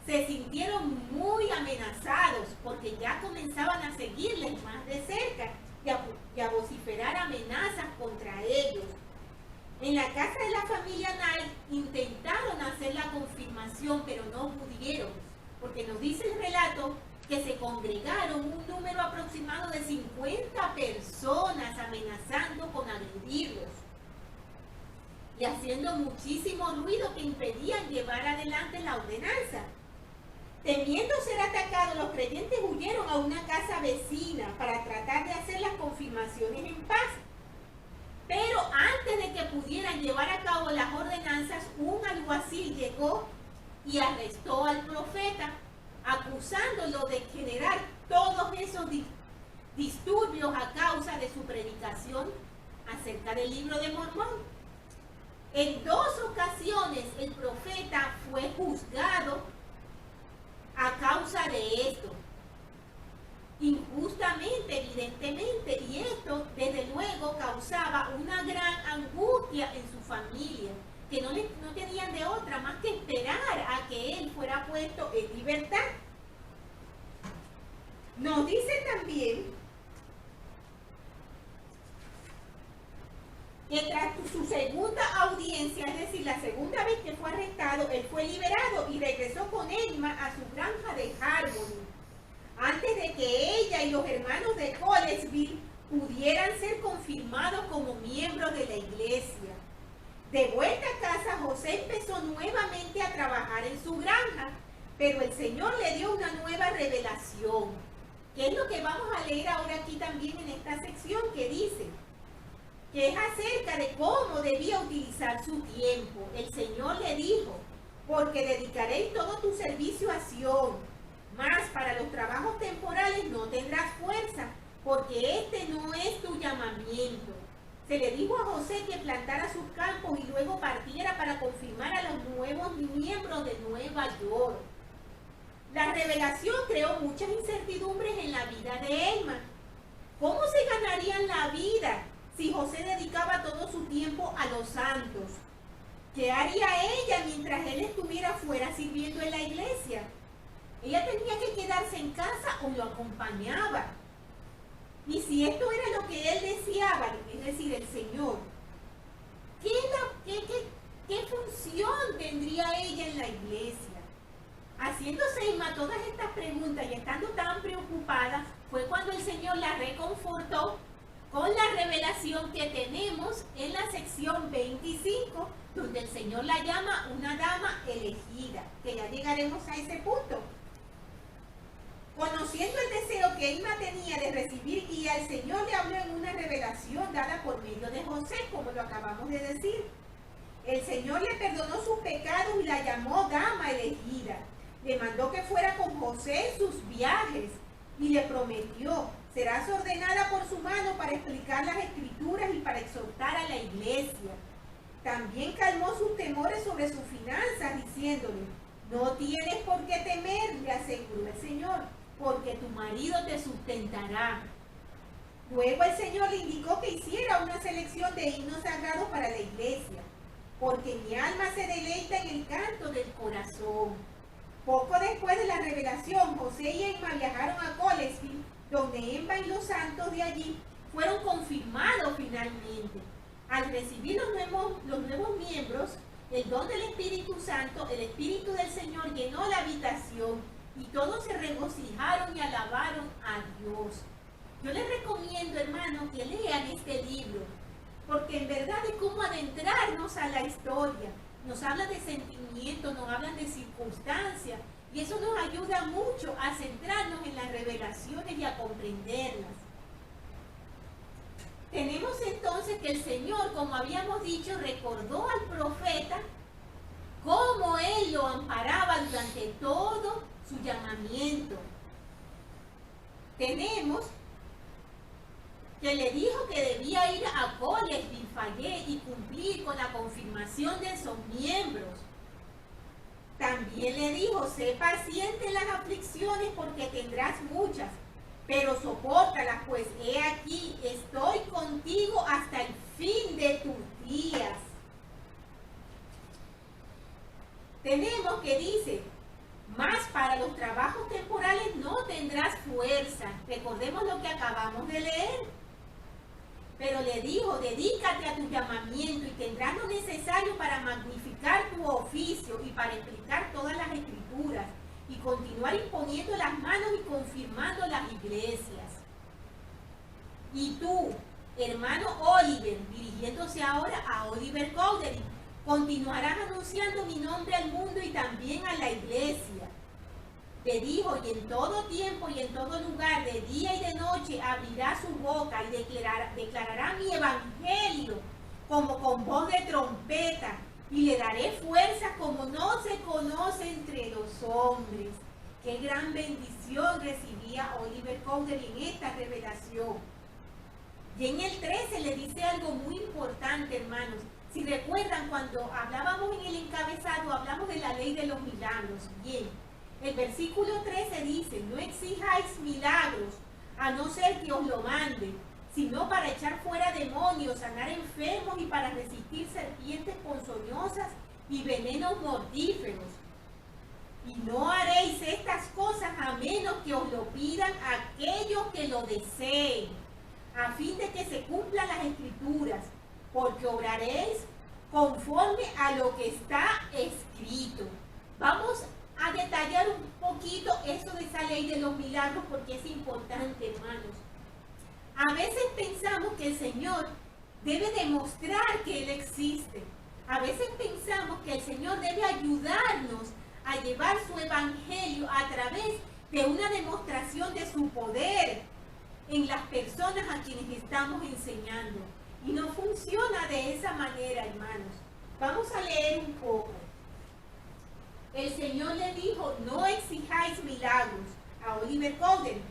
se sintieron muy amenazados porque ya comenzaban a seguirles más de cerca y a vociferar amenazas contra ellos. En la casa de la familia Knight intentaron hacer la confirmación, pero no pudieron, porque nos dice el relato que se congregaron un número aproximado de 50 personas amenazando con agredirlos y haciendo muchísimo ruido que impedían llevar adelante la ordenanza. Temiendo ser atacados, los creyentes huyeron a una casa vecina para tratar de hacer las confirmaciones en paz. Pero antes de que pudieran llevar a cabo las ordenanzas, un alguacil llegó y arrestó al profeta, acusándolo de generar todos esos disturbios a causa de su predicación acerca del libro de Mormón. En 2 ocasiones el profeta fue juzgado a causa de esto, injustamente, evidentemente, y esto desde luego causaba una gran angustia en su familia, que no tenían de otra más que esperar a que él fuera puesto en libertad. Nos dice también que tras su segunda audiencia, es decir, la segunda vez que fue arrestado, él fue liberado y regresó con Emma a su granja de Harmony, antes de que ella y los hermanos de Colesville pudieran ser confirmados como miembros de la iglesia. De vuelta a casa, José empezó nuevamente a trabajar en su granja, pero el Señor le dio una nueva revelación, que es lo que vamos a leer ahora aquí también en esta sección, que dice que es acerca de cómo debía utilizar su tiempo. El Señor le dijo: porque dedicaré todo tu servicio a Sión, mas para los trabajos temporales no tendrás fuerza, porque este no es tu llamamiento. Se le dijo a José que plantara sus campos y luego partiera para confirmar a los nuevos miembros de Nueva York. La revelación creó muchas incertidumbres en la vida de Emma. ¿Cómo se ganarían la vida si José dedicaba todo su tiempo a los santos? ¿Qué haría ella mientras él estuviera fuera sirviendo en la iglesia? Ella tenía que quedarse en casa o lo acompañaba. Y si esto era lo que él deseaba, es decir, el Señor, ¿qué función tendría ella en la iglesia? Haciéndose Emma todas estas preguntas y estando tan preocupada, fue cuando el Señor la reconfortó con la revelación que tenemos en la sección 25, donde el Señor la llama una dama elegida, que ya llegaremos a ese punto. Conociendo el deseo que Emma tenía de recibir guía, el Señor le habló en una revelación dada por medio de José, como lo acabamos de decir. El Señor le perdonó sus pecados y la llamó dama elegida. Le mandó que fuera con José en sus viajes y le prometió: serás ordenada por su mano para explicar las Escrituras y para exhortar a la iglesia. También calmó sus temores sobre sus finanzas, diciéndole: no tienes por qué temer, le aseguró el Señor, porque tu marido te sustentará. Luego el Señor le indicó que hiciera una selección de himnos sagrados para la iglesia, porque mi alma se deleita en el canto del corazón. Poco después de la revelación, José y Emma viajaron a Colesville, donde Emma y los santos de allí fueron confirmados finalmente. Al recibir los nuevos miembros, el don del Espíritu Santo, el Espíritu del Señor llenó la habitación y todos se regocijaron y alabaron a Dios. Yo les recomiendo, hermanos, que lean este libro, porque en verdad es como adentrarnos a la historia. Nos habla de sentimientos, nos hablan de circunstancias, y eso nos ayuda mucho a centrarnos en las revelaciones y a comprenderlas. Tenemos entonces que el Señor, como habíamos dicho, recordó al profeta cómo él lo amparaba durante todo su llamamiento. Tenemos que le dijo que debía ir a Colesville, Fayette y cumplir con la confirmación de esos miembros. También le dijo: sé paciente en las aflicciones porque tendrás muchas, pero sopórtalas, pues he aquí, estoy contigo hasta el fin de tus días. Tenemos que dice: mas para los trabajos temporales no tendrás fuerza. Recordemos lo que acabamos de leer. Pero le dijo: dedícate a tu llamamiento y tendrás lo necesario para magnificar tu oficio y para explicar todas las Escrituras y continuar imponiendo las manos y confirmando las iglesias. Y tú, hermano Oliver, dirigiéndose ahora a Oliver Cowdery, continuarás anunciando mi nombre al mundo y también a la iglesia. Le dijo: y en todo tiempo y en todo lugar, de día y de noche, abrirá su boca y declarará mi evangelio como con voz de trompeta, y le daré fuerza como no se conoce entre los hombres. Qué gran bendición recibía Oliver Cowdery en esta revelación. Y en el 13 le dice algo muy importante, hermanos. Si recuerdan, cuando hablábamos en el encabezado, hablamos de la ley de los milagros. Bien, el versículo 13 dice: no exijáis milagros, a no ser que os lo mande, sino para echar fuera demonios, sanar enfermos y para resistir serpientes ponzoñosas y venenos mortíferos. Y no haréis estas cosas a menos que os lo pidan aquellos que lo deseen, a fin de que se cumplan las Escrituras, porque obraréis conforme a lo que está escrito. Vamos a detallar un poquito eso de esa ley de los milagros, porque es importante, hermanos. A veces pensamos que el Señor debe demostrar que Él existe. A veces pensamos que el Señor debe ayudarnos a llevar su evangelio a través de una demostración de su poder en las personas a quienes estamos enseñando. Y no funciona de esa manera, hermanos. Vamos a leer un poco. El Señor le dijo: no exijáis milagros, a Oliver Cowdery.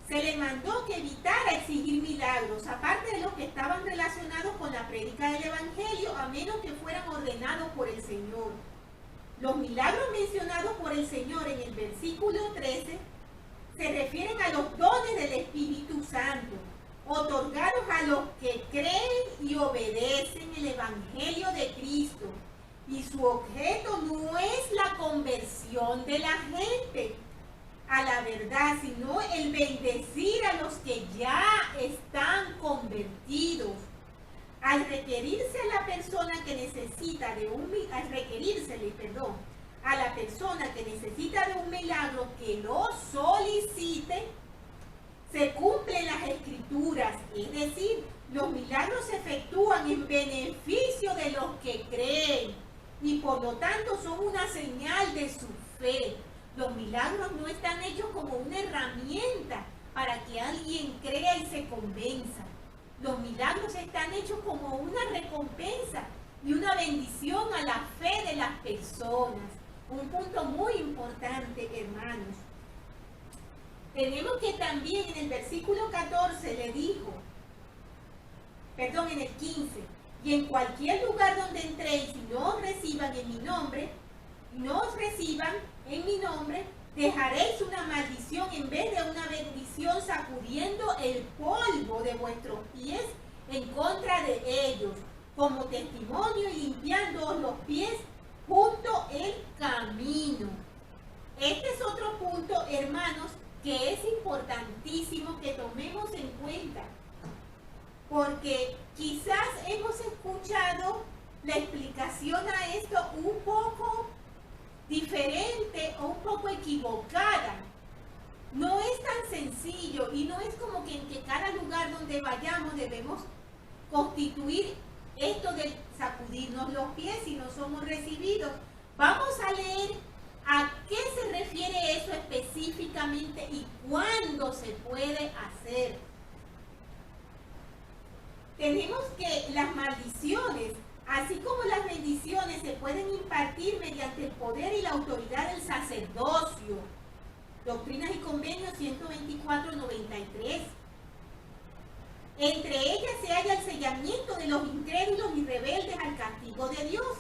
se le mandó que evitara exigir milagros, aparte de los que estaban relacionados con la prédica del Evangelio, a menos que fueran ordenados por el Señor. Los milagros mencionados por el Señor en el versículo 13 se refieren a los dones del Espíritu Santo, otorgados a los que creen y obedecen el Evangelio de Cristo. Y su objeto no es la conversión de la gente a la verdad, sino el bendecir a los que ya están convertidos. Al requerirse a la persona que necesita de un a la persona que necesita de un milagro que lo solicite, se cumplen las escrituras, es decir, los milagros se efectúan en beneficio de los que creen y por lo tanto son una señal de su fe. Los milagros no están hechos como una herramienta para que alguien crea y se convenza. Los milagros están hechos como una recompensa y una bendición a la fe de las personas. Un punto muy importante, hermanos. Tenemos que también en el versículo 14 le dijo, en el 15, y en cualquier lugar donde entréis y no os reciban en mi nombre, dejaréis una maldición en vez de una bendición, sacudiendo el polvo de vuestros pies en contra de ellos, como testimonio y limpiándoos los pies junto el camino. Este es otro punto, hermanos, que es importantísimo que tomemos en cuenta, porque quizás hemos escuchado la explicación a esto un poco diferente o un poco equivocada. No es tan sencillo y no es como que en que cada lugar donde vayamos debemos constituir esto de sacudirnos los pies si no somos recibidos. Vamos a leer a qué se refiere eso específicamente y cuándo se puede hacer. Tenemos que las maldiciones, así como las bendiciones, se pueden impartir mediante el poder y la autoridad del sacerdocio. Doctrinas y Convenios 124-93. Entre ellas se halla el sellamiento de los incrédulos y rebeldes al castigo de Dios.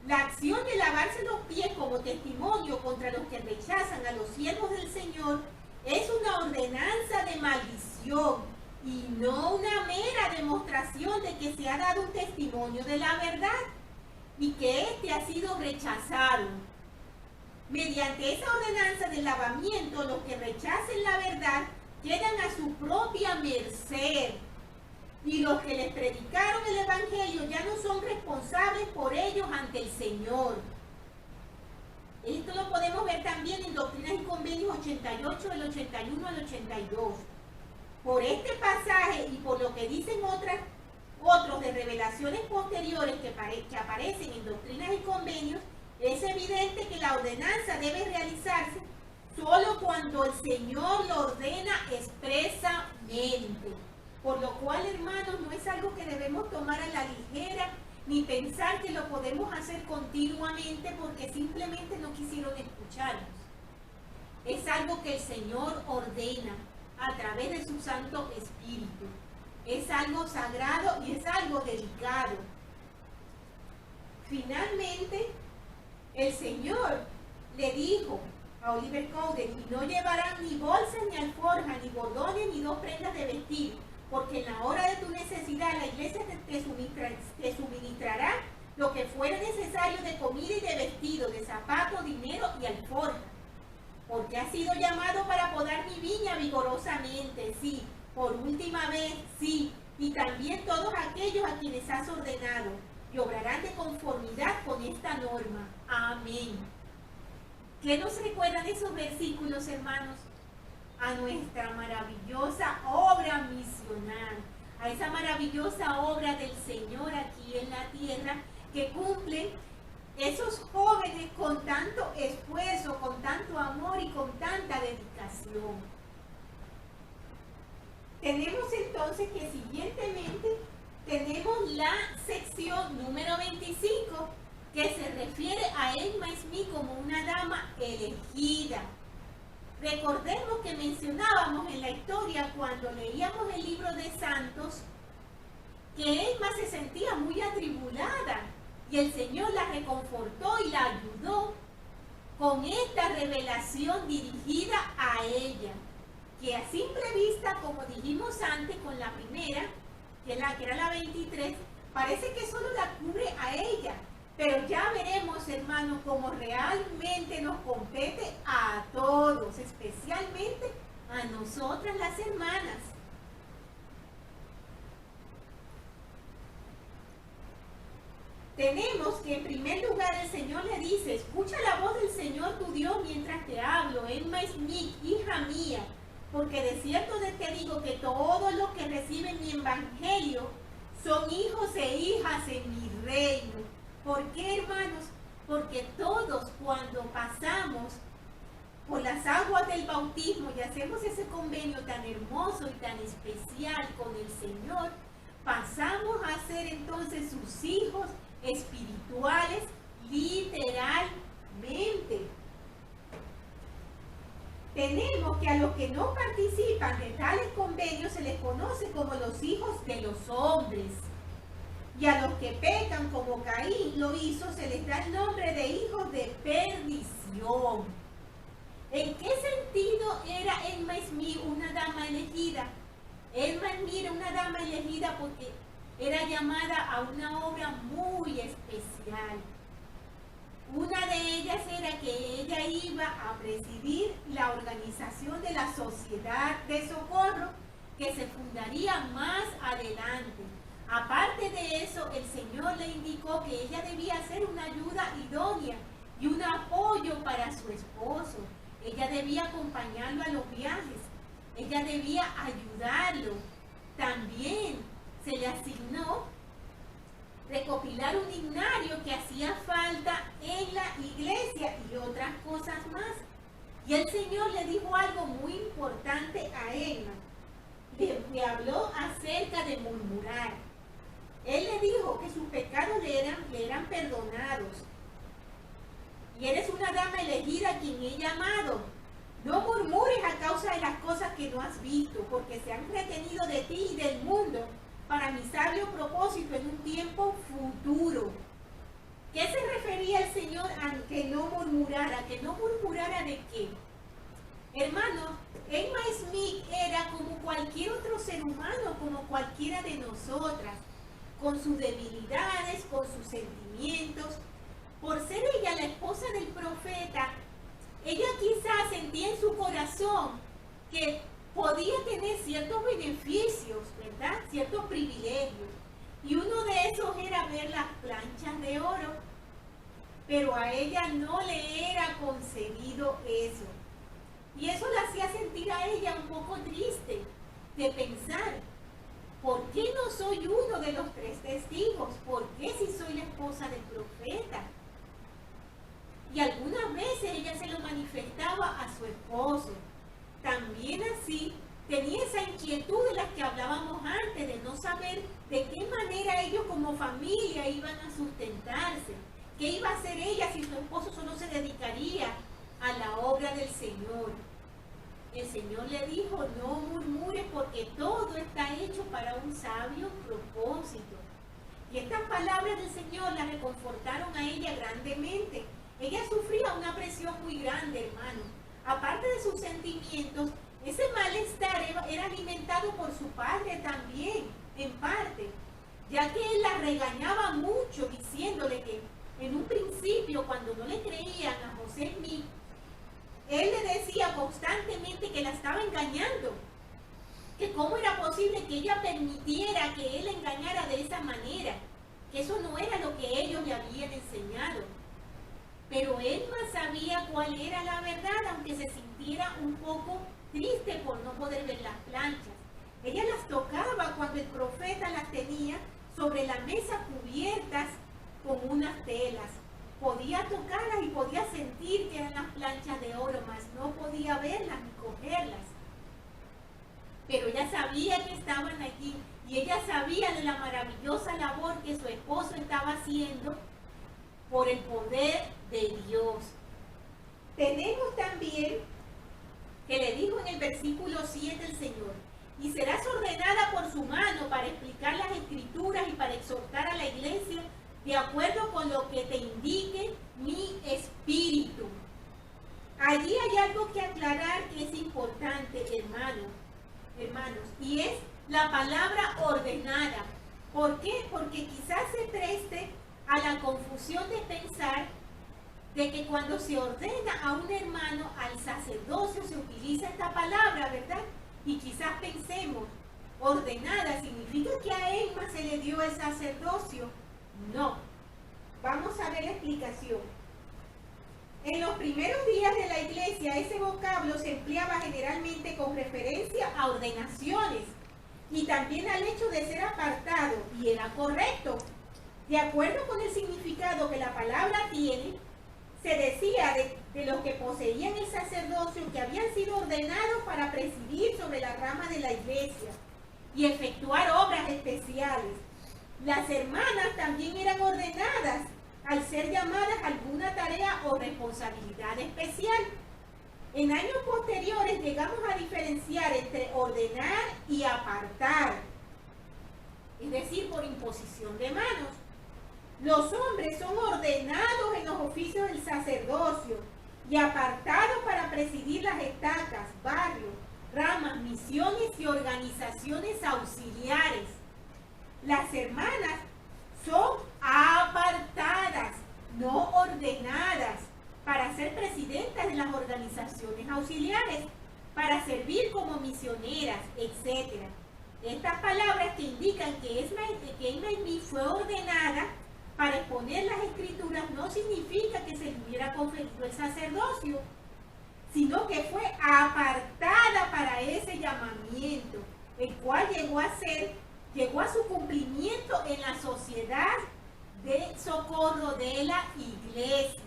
La acción de lavarse los pies como testimonio contra los que rechazan a los siervos del Señor es una ordenanza de maldición y no una mera demostración de que se ha dado un testimonio de la verdad y que éste ha sido rechazado. Mediante esa ordenanza de lavamiento, los que rechacen la verdad quedan a su propia merced. Y los que les predicaron el Evangelio ya no son responsables por ellos ante el Señor. Esto lo podemos ver también en Doctrinas y Convenios 88, del 81 al 82. Por este pasaje y por lo que dicen otros de revelaciones posteriores que aparecen en Doctrinas y Convenios, es evidente que la ordenanza debe realizarse solo cuando el Señor lo ordena expresamente. Por lo cual, hermanos, no es algo que debemos tomar a la ligera, ni pensar que lo podemos hacer continuamente porque simplemente no quisieron escucharnos. Es algo que el Señor ordena a través de su Santo Espíritu. Es algo sagrado y es algo delicado. Finalmente, el Señor le dijo a Oliver Cowdery, y no llevarán ni bolsas, ni alforjas, ni bordones, ni dos prendas de vestir, porque en la hora de tu necesidad la iglesia te suministrará lo que fuera necesario de comida y de vestido, de zapatos, dinero y alforja. Porque has sido llamado para podar mi viña vigorosamente, sí, por última vez, sí, y también todos aquellos a quienes has ordenado, y obrarán de conformidad con esta norma. Amén. ¿Qué nos recuerdan esos versículos, hermanos? A nuestra maravillosa obra misional, a esa maravillosa obra del Señor aquí en la tierra que cumplen esos jóvenes con tanto esfuerzo, con tanto amor y con tanta dedicación. Tenemos entonces que siguientemente tenemos la sección número 25 que se refiere a Emma Smith como una dama elegida. Recordemos que mencionábamos en la historia cuando leíamos el libro de Santos que Emma se sentía muy atribulada y el Señor la reconfortó y la ayudó con esta revelación dirigida a ella, que a simple vista, como dijimos antes con la primera, que era la 23, parece que solo la cubre a ella, pero ya veremos, hermanos, cómo realmente nos compete a todos, especialmente a nosotras las hermanas. Tenemos que en primer lugar el Señor le dice, escucha la voz del Señor tu Dios mientras te hablo, Emma Smith, hija mía, porque de cierto te digo que todos los que reciben mi evangelio son hijos e hijas en mi reino. ¿Por qué, hermanos? Porque todos cuando pasamos por las aguas del bautismo y hacemos ese convenio tan hermoso y tan especial con el Señor, pasamos a ser entonces sus hijos espirituales literalmente. Tenemos que a los que no participan de tales convenios se les conoce como los hijos de los hombres. Y a los que pecan como Caín lo hizo, se les da el nombre de hijos de perdición. ¿En qué sentido era Emma Smith una dama elegida? Emma Smith era una dama elegida porque era llamada a una obra muy especial. Una de ellas era que ella iba a presidir la organización de la Sociedad de Socorro que se fundaría más adelante. Aparte de eso, el Señor le indicó que ella debía ser una ayuda idónea y un apoyo para su esposo. Ella debía acompañarlo a los viajes. Ella debía ayudarlo. También se le asignó recopilar un himnario que hacía falta en la iglesia y otras cosas más. Y el Señor le dijo algo muy importante a Emma. Le habló acerca de murmurar. Él le dijo que sus pecados le eran perdonados. Y eres una dama elegida a quien he llamado. No murmures a causa de las cosas que no has visto, porque se han retenido de ti y del mundo para mi sabio propósito en un tiempo futuro. ¿Qué se refería el Señor a que no murmurara? ¿Que no murmurara de qué? Hermanos, Emma Smith era como cualquier otro ser humano, como cualquiera de nosotras, con sus debilidades, con sus sentimientos. Por ser ella la esposa del profeta, ella quizás sentía en su corazón que podía tener ciertos beneficios, ¿verdad? Ciertos privilegios. Y uno de esos era ver las planchas de oro. Pero a ella no le era concedido eso. Y eso la hacía sentir a ella un poco triste de pensar, ¿por qué no soy uno de los 3 testigos? ¿Por qué si soy la esposa del profeta? Y algunas veces ella se lo manifestaba a su esposo. También así tenía esa inquietud de las que hablábamos antes, de no saber de qué manera ellos como familia iban a sustentarse. ¿Qué iba a hacer ella si su esposo solo se dedicaría a la obra del Señor? El Señor le dijo, no murmures porque todo está hecho para un sabio propósito. Y estas palabras del Señor la reconfortaron a ella grandemente. Ella sufría una presión muy grande, hermano. Aparte de sus sentimientos, ese malestar era alimentado por su padre también, en parte, ya que él la regañaba mucho, diciéndole que en un principio, cuando no le creían a José Smith, él le decía constantemente que la estaba engañando, que cómo era posible que ella permitiera que él la engañara de esa manera, que eso no era lo que ellos le habían enseñado. Pero Emma sabía cuál era la verdad, aunque se sintiera un poco triste por no poder ver las planchas. Ella las tocaba cuando el profeta las tenía sobre la mesa cubiertas con unas telas. Podía tocarlas y podía sentir que eran las planchas de oro, mas no podía verlas ni cogerlas. Pero ella sabía que estaban allí y ella sabía de la maravillosa labor que su esposo estaba haciendo por el poder de Dios. Tenemos también versículo 7 el Señor. Y serás ordenada por su mano para explicar las escrituras y para exhortar a la iglesia de acuerdo con lo que te indique mi espíritu. Allí hay algo que aclarar que es importante, hermanos, y es la palabra ordenada. ¿Por qué? Porque quizás se preste a la confusión de pensar de que cuando se ordena a un hermano al sacerdocio se utiliza esta palabra, ¿verdad? Y quizás pensemos, ordenada significa que a Emma se le dio el sacerdocio. No. Vamos a ver la explicación. En los primeros días de la iglesia, ese vocablo se empleaba generalmente con referencia a ordenaciones y también al hecho de ser apartado, y era correcto. De acuerdo con el significado que la palabra tiene, se decía de los que poseían el sacerdocio que habían sido ordenados para presidir sobre la rama de la iglesia y efectuar obras especiales. Las hermanas también eran ordenadas al ser llamadas a alguna tarea o responsabilidad especial. En años posteriores llegamos a diferenciar entre ordenar y apartar, es decir, por imposición de manos. Los hombres son ordenados en los oficios del sacerdocio y apartados para presidir las estacas, barrios, ramas, misiones y organizaciones auxiliares. Las hermanas son apartadas, no ordenadas, para ser presidentas de las organizaciones auxiliares, para servir como misioneras, etc. Estas palabras que indican que Emma Smith fue ordenada para exponer las escrituras no significa que se le hubiera conferido el sacerdocio, sino que fue apartada para ese llamamiento, el cual llegó a su cumplimiento en la sociedad de socorro de la iglesia,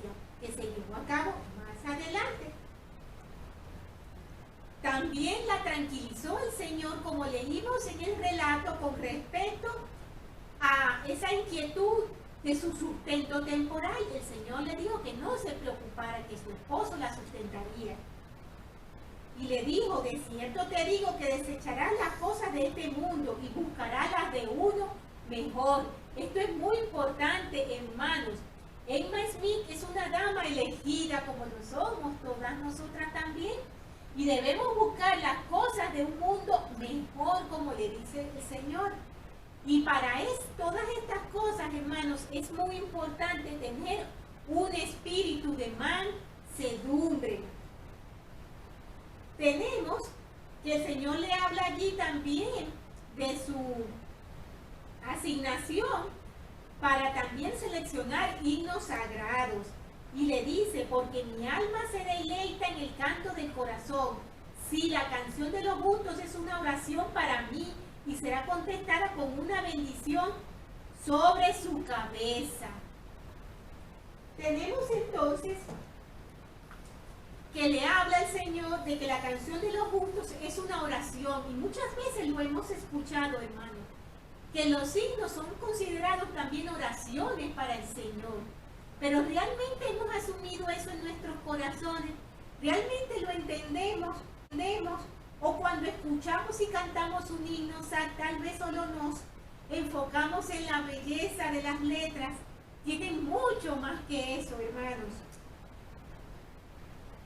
que se llevó a cabo más adelante. También la tranquilizó el Señor, como leímos en el relato, con respecto a esa inquietud de su sustento temporal. El Señor le dijo que no se preocupara, que su esposo la sustentaría. Y le dijo, de cierto te digo que desecharás las cosas de este mundo y buscarás las de uno mejor. Esto es muy importante, hermanos. Emma Smith es una dama elegida, como lo somos todas nosotras también. Y debemos buscar las cosas de un mundo mejor, como le dice el Señor. Y para todas estas cosas, hermanos, es muy importante tener un espíritu de mansedumbre. Tenemos que el Señor le habla allí también de su asignación para también seleccionar himnos sagrados. Y le dice, porque mi alma se deleita en el canto del corazón. Sí, la canción de los justos es una oración para mí y será contestada con una bendición sobre su cabeza. Tenemos entonces que le habla el Señor de que la canción de los justos es una oración, y muchas veces lo hemos escuchado, hermano, que los himnos son considerados también oraciones para el Señor. Pero realmente hemos asumido eso en nuestros corazones, realmente lo entendemos, o cuando escuchamos y cantamos un himno, tal vez solo nos enfocamos en la belleza de las letras. Tienen mucho más que eso, hermanos.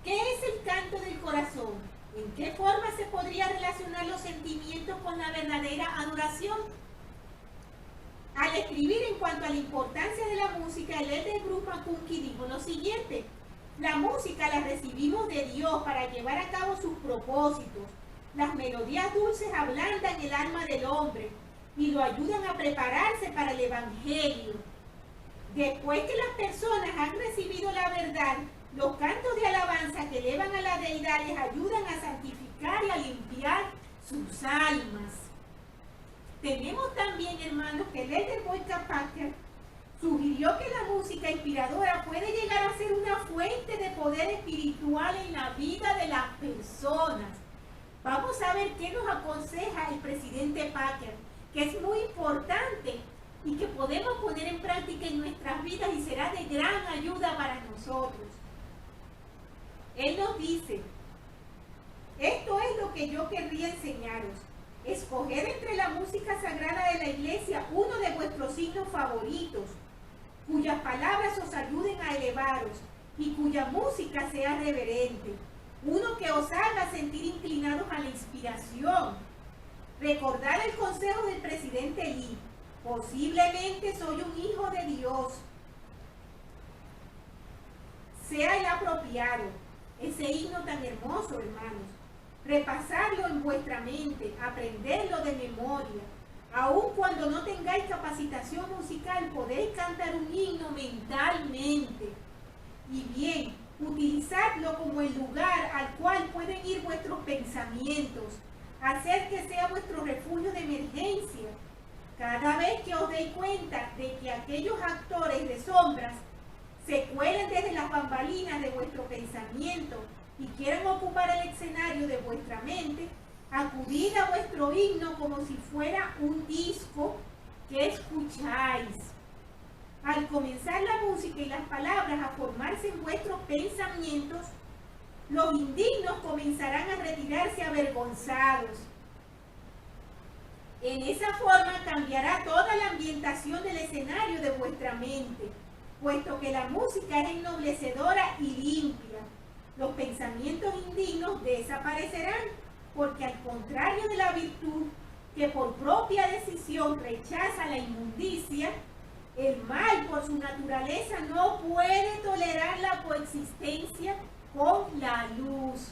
¿Qué es el canto del corazón? ¿En qué forma se podría relacionar los sentimientos con la verdadera adoración? Al escribir en cuanto a la importancia de la música, el líder Bruce McConkie dijo lo siguiente: la música la recibimos de Dios para llevar a cabo sus propósitos. Las melodías dulces ablandan el alma del hombre y lo ayudan a prepararse para el Evangelio. Después que las personas han recibido la verdad, los cantos de alabanza que elevan a la deidad les ayudan a santificar y a limpiar sus almas. Tenemos también, hermanos, que el líder Boyka Packer sugirió que la música inspiradora puede llegar a ser una fuente de poder espiritual en la vida de las personas. Vamos a ver qué nos aconseja el presidente Packer, que es muy importante y que podemos poner en práctica en nuestras vidas y será de gran ayuda para nosotros. Él nos dice, Esto es lo que yo querría enseñaros. Escoged entre la música sagrada de la iglesia uno de vuestros signos favoritos, cuyas palabras os ayuden a elevaros y cuya música sea reverente. Uno que os haga sentir inclinados a la inspiración. Recordad el consejo del presidente Lee. Posiblemente soy un hijo de Dios. Sea el apropiado, ese himno tan hermoso, hermanos. Repasarlo en vuestra mente, aprenderlo de memoria. Aun cuando no tengáis capacitación musical, podéis cantar un himno mentalmente. Y bien, utilizadlo como el lugar al cual pueden ir vuestros pensamientos. Hacer que sea vuestro refugio de emergencia. Cada vez que os deis cuenta de que aquellos actores de sombras se cuelen desde las bambalinas de vuestro pensamiento y quieran ocupar el escenario de vuestra mente, acudid a vuestro himno como si fuera un disco que escucháis. Al comenzar la música y las palabras a formarse en vuestros pensamientos, los indignos comenzarán a retirarse avergonzados. En esa forma cambiará toda la ambientación del escenario de vuestra mente, puesto que la música es ennoblecedora y limpia. Los pensamientos indignos desaparecerán, porque al contrario de la virtud, que por propia decisión rechaza la inmundicia, el mal por su naturaleza no puede tolerar la coexistencia con la luz.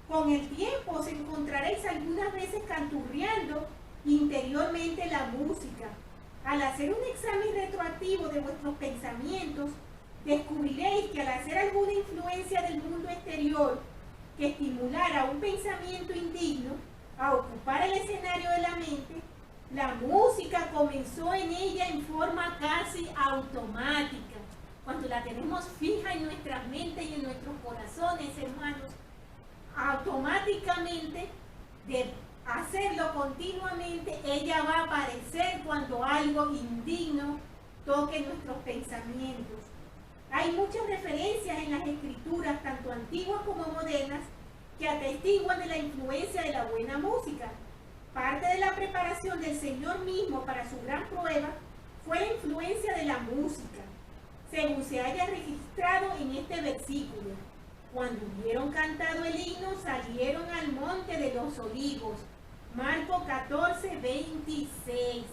Con el tiempo os encontraréis algunas veces canturreando interiormente la música. Al hacer un examen retroactivo de vuestros pensamientos, descubriréis que al hacer alguna influencia del mundo exterior que estimulara un pensamiento indigno a ocupar el escenario de la mente, la música comenzó en ella en forma casi automática. Cuando la tenemos fija en nuestras mentes y en nuestros corazones, hermanos, automáticamente, de hacerlo continuamente, ella va a aparecer cuando algo indigno toque nuestros pensamientos. Hay muchas referencias en las escrituras, tanto antiguas como modernas, que atestiguan de la influencia de la buena música. Parte de la preparación del Señor mismo para su gran prueba fue la influencia de la música, según se haya registrado en este versículo. Cuando hubieron cantado el himno, salieron al monte de los olivos. Marcos 14, 26.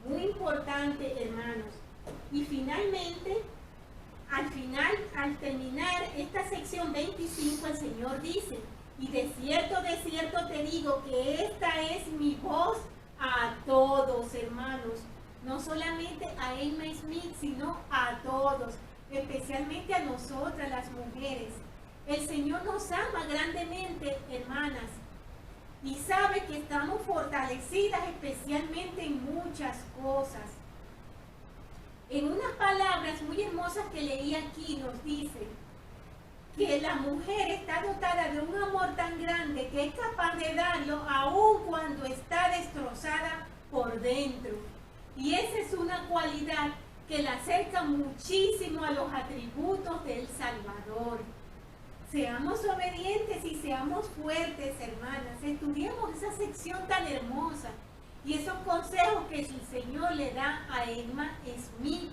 Muy importante, hermanos. Y finalmente, al terminar esta sección 25, el Señor dice: y de cierto te digo que esta es mi voz a todos, hermanos. No solamente a Emma Smith, sino a todos, especialmente a nosotras, las mujeres. El Señor nos ama grandemente, hermanas, y sabe que estamos fortalecidas especialmente en muchas cosas. En unas palabras muy hermosas que leí aquí nos dice que la mujer está dotada de un amor tan grande que es capaz de darlo aun cuando está destrozada por dentro. Y esa es una cualidad que la acerca muchísimo a los atributos del Salvador. Seamos obedientes y seamos fuertes, hermanas. Estudiemos esa sección tan hermosa y esos consejos que el Señor le da a Emma Smith.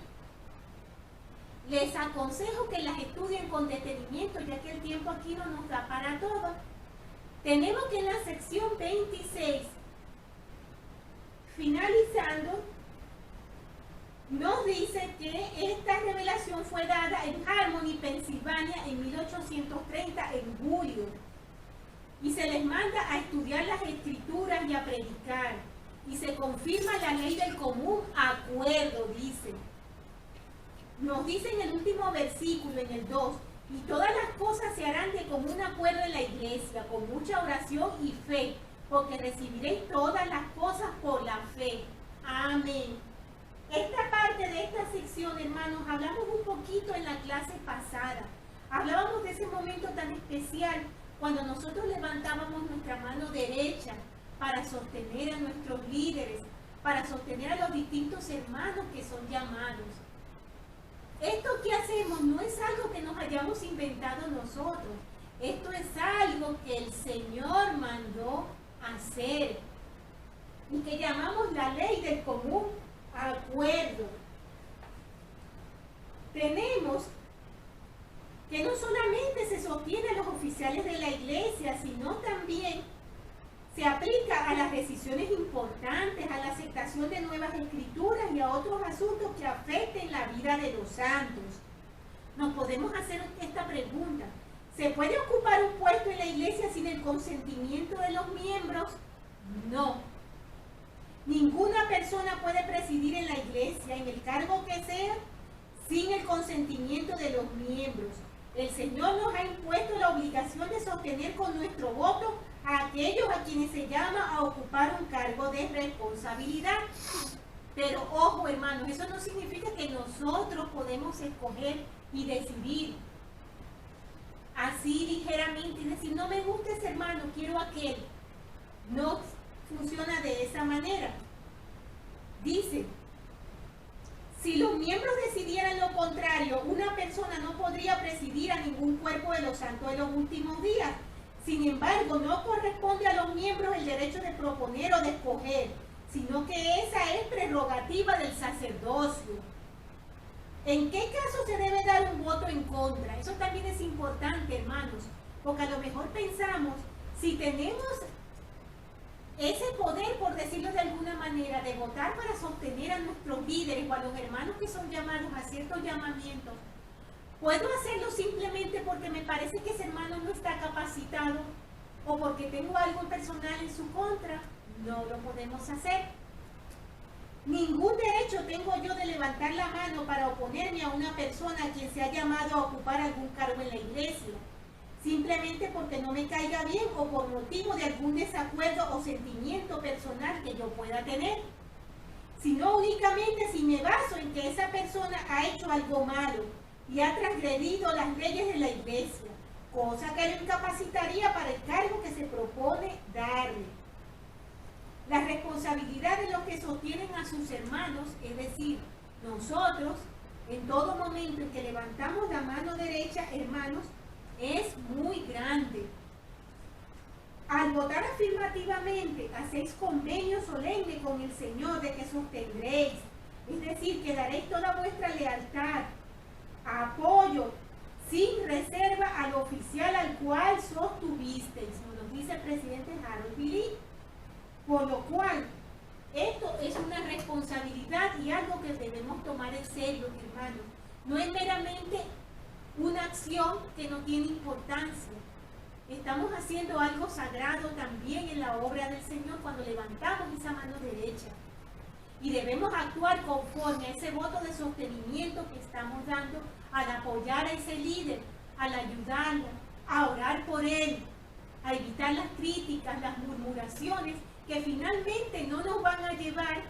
Les aconsejo que las estudien con detenimiento, ya que el tiempo aquí no nos da para todo. Tenemos que en la sección 26, finalizando, nos dice que esta revelación fue dada en Harmony, Pensilvania, en 1830, en julio. Y se les manda a estudiar las escrituras y a predicar. Y se confirma la ley del común acuerdo, dice. Nos dice en el último versículo, en el 2, y todas las cosas se harán de común acuerdo en la iglesia, con mucha oración y fe, porque recibiréis todas las cosas por la fe. Amén. Esta parte de esta sección, hermanos, hablamos un poquito en la clase pasada. Hablábamos de ese momento tan especial cuando nosotros levantábamos nuestra mano derecha para sostener a nuestros líderes, para sostener a los distintos hermanos que son llamados. Esto que hacemos no es algo que nos hayamos inventado nosotros. Esto es algo que el Señor mandó hacer y que llamamos la ley del común acuerdo. Tenemos que no solamente se sostiene a los oficiales de la iglesia, sino también se aplica a las decisiones importantes, a la aceptación de nuevas escrituras y a otros asuntos que afecten la vida de los santos. Nos podemos hacer esta pregunta: ¿se puede ocupar un puesto en la iglesia sin el consentimiento de los miembros? No. Ninguna persona puede presidir en la iglesia, en el cargo que sea, sin el consentimiento de los miembros. El Señor nos ha impuesto la obligación de sostener con nuestro voto a aquellos a quienes se llama a ocupar un cargo de responsabilidad. Pero ojo, hermanos, eso no significa que nosotros podemos escoger y decidir así ligeramente y decir, no me gusta ese hermano, quiero aquel. No funciona de esa manera. Dice, si los miembros decidieran lo contrario, una persona no podría presidir a ningún cuerpo de los santos de los últimos días. Sin embargo, no corresponde a los miembros el derecho de proponer o de escoger, sino que esa es prerrogativa del sacerdocio. ¿En qué caso se debe dar un voto en contra? Eso también es importante, hermanos, porque a lo mejor pensamos, si tenemos ese poder, por decirlo de alguna manera, de votar para sostener a nuestros líderes o a los hermanos que son llamados a ciertos llamamientos, ¿puedo hacerlo simplemente porque me parece que ese hermano no está capacitado o porque tengo algo personal en su contra? No lo podemos hacer. Ningún derecho tengo yo de levantar la mano para oponerme a una persona a quien se ha llamado a ocupar algún cargo en la iglesia, simplemente porque no me caiga bien o por motivo de algún desacuerdo o sentimiento personal que yo pueda tener, sino únicamente si me baso en que esa persona ha hecho algo malo y ha transgredido las leyes de la iglesia, cosa que lo incapacitaría para el cargo que se propone darle. La responsabilidad de los que sostienen a sus hermanos, es decir, nosotros, en todo momento en que levantamos la mano derecha, hermanos, es muy grande. Al votar afirmativamente, hacéis convenio solemne con el Señor de que sostendréis, es decir, que daréis toda vuestra lealtad, apoyo, sin reserva al oficial al cual sostuvisteis, como nos dice el presidente Harold Billy. Por lo cual, esto es una responsabilidad y algo que debemos tomar en serio, hermanos. No es meramente una acción que no tiene importancia. Estamos haciendo algo sagrado también en la obra del Señor cuando levantamos esa mano derecha. Y debemos actuar conforme a ese voto de sostenimiento que estamos dando al apoyar a ese líder, al ayudarlo, a orar por él, a evitar las críticas, las murmuraciones, que finalmente no nos van a llevar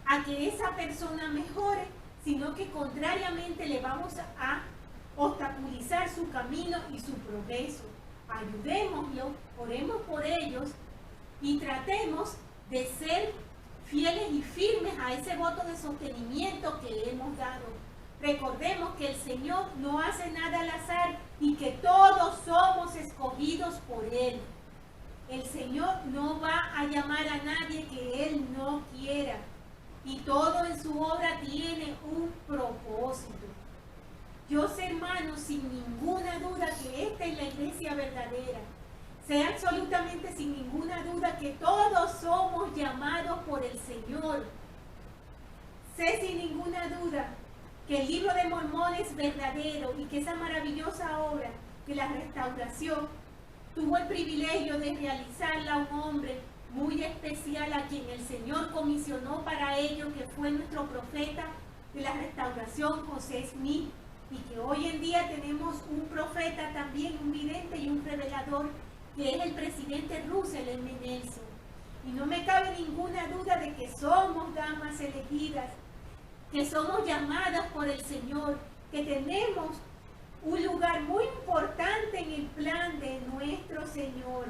a que esa persona mejore, sino que contrariamente le vamos a obstaculizar su camino y su progreso. Ayudémoslo, oremos por ellos y tratemos de ser fieles y firmes a ese voto de sostenimiento que le hemos dado. Recordemos que el Señor no hace nada al azar y que todos somos escogidos por Él. El Señor no va a llamar a nadie que Él no quiera. Y todo en su obra tiene un propósito. Yo sé, hermanos, sin ninguna duda que esta es la iglesia verdadera. Sé absolutamente sin ninguna duda que todos somos llamados por el Señor. Sé sin ninguna duda que el libro de Mormón es verdadero y que esa maravillosa obra de la restauración tuvo el privilegio de realizarla un hombre muy especial a quien el Señor comisionó para ello, que fue nuestro profeta de la restauración, José Smith, y que hoy en día tenemos un profeta también, un vidente y un revelador, que es el presidente Russell M. Nelson. Y no me cabe ninguna duda de que somos damas elegidas, que somos llamadas por el Señor, que tenemos un lugar muy importante en el plan de nuestro Señor.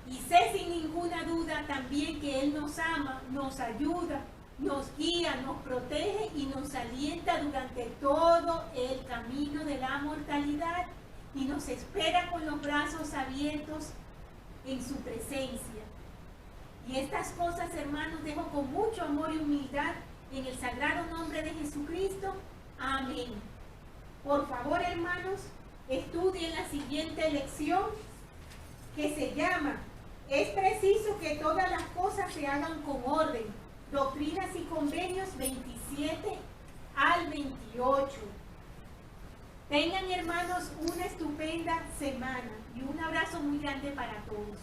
Y sé sin ninguna duda también que Él nos ama, nos ayuda, nos guía, nos protege y nos alienta durante todo el camino de la mortalidad. y nos espera con los brazos abiertos en su presencia. Y estas cosas, hermanos, dejo con mucho amor y humildad en el sagrado nombre de Jesucristo. Amén. Por favor, hermanos, estudien la siguiente lección que se llama: es preciso que todas las cosas se hagan con orden. Doctrinas y Convenios 27 al 28. Tengan, hermanos, una estupenda semana y un abrazo muy grande para todos.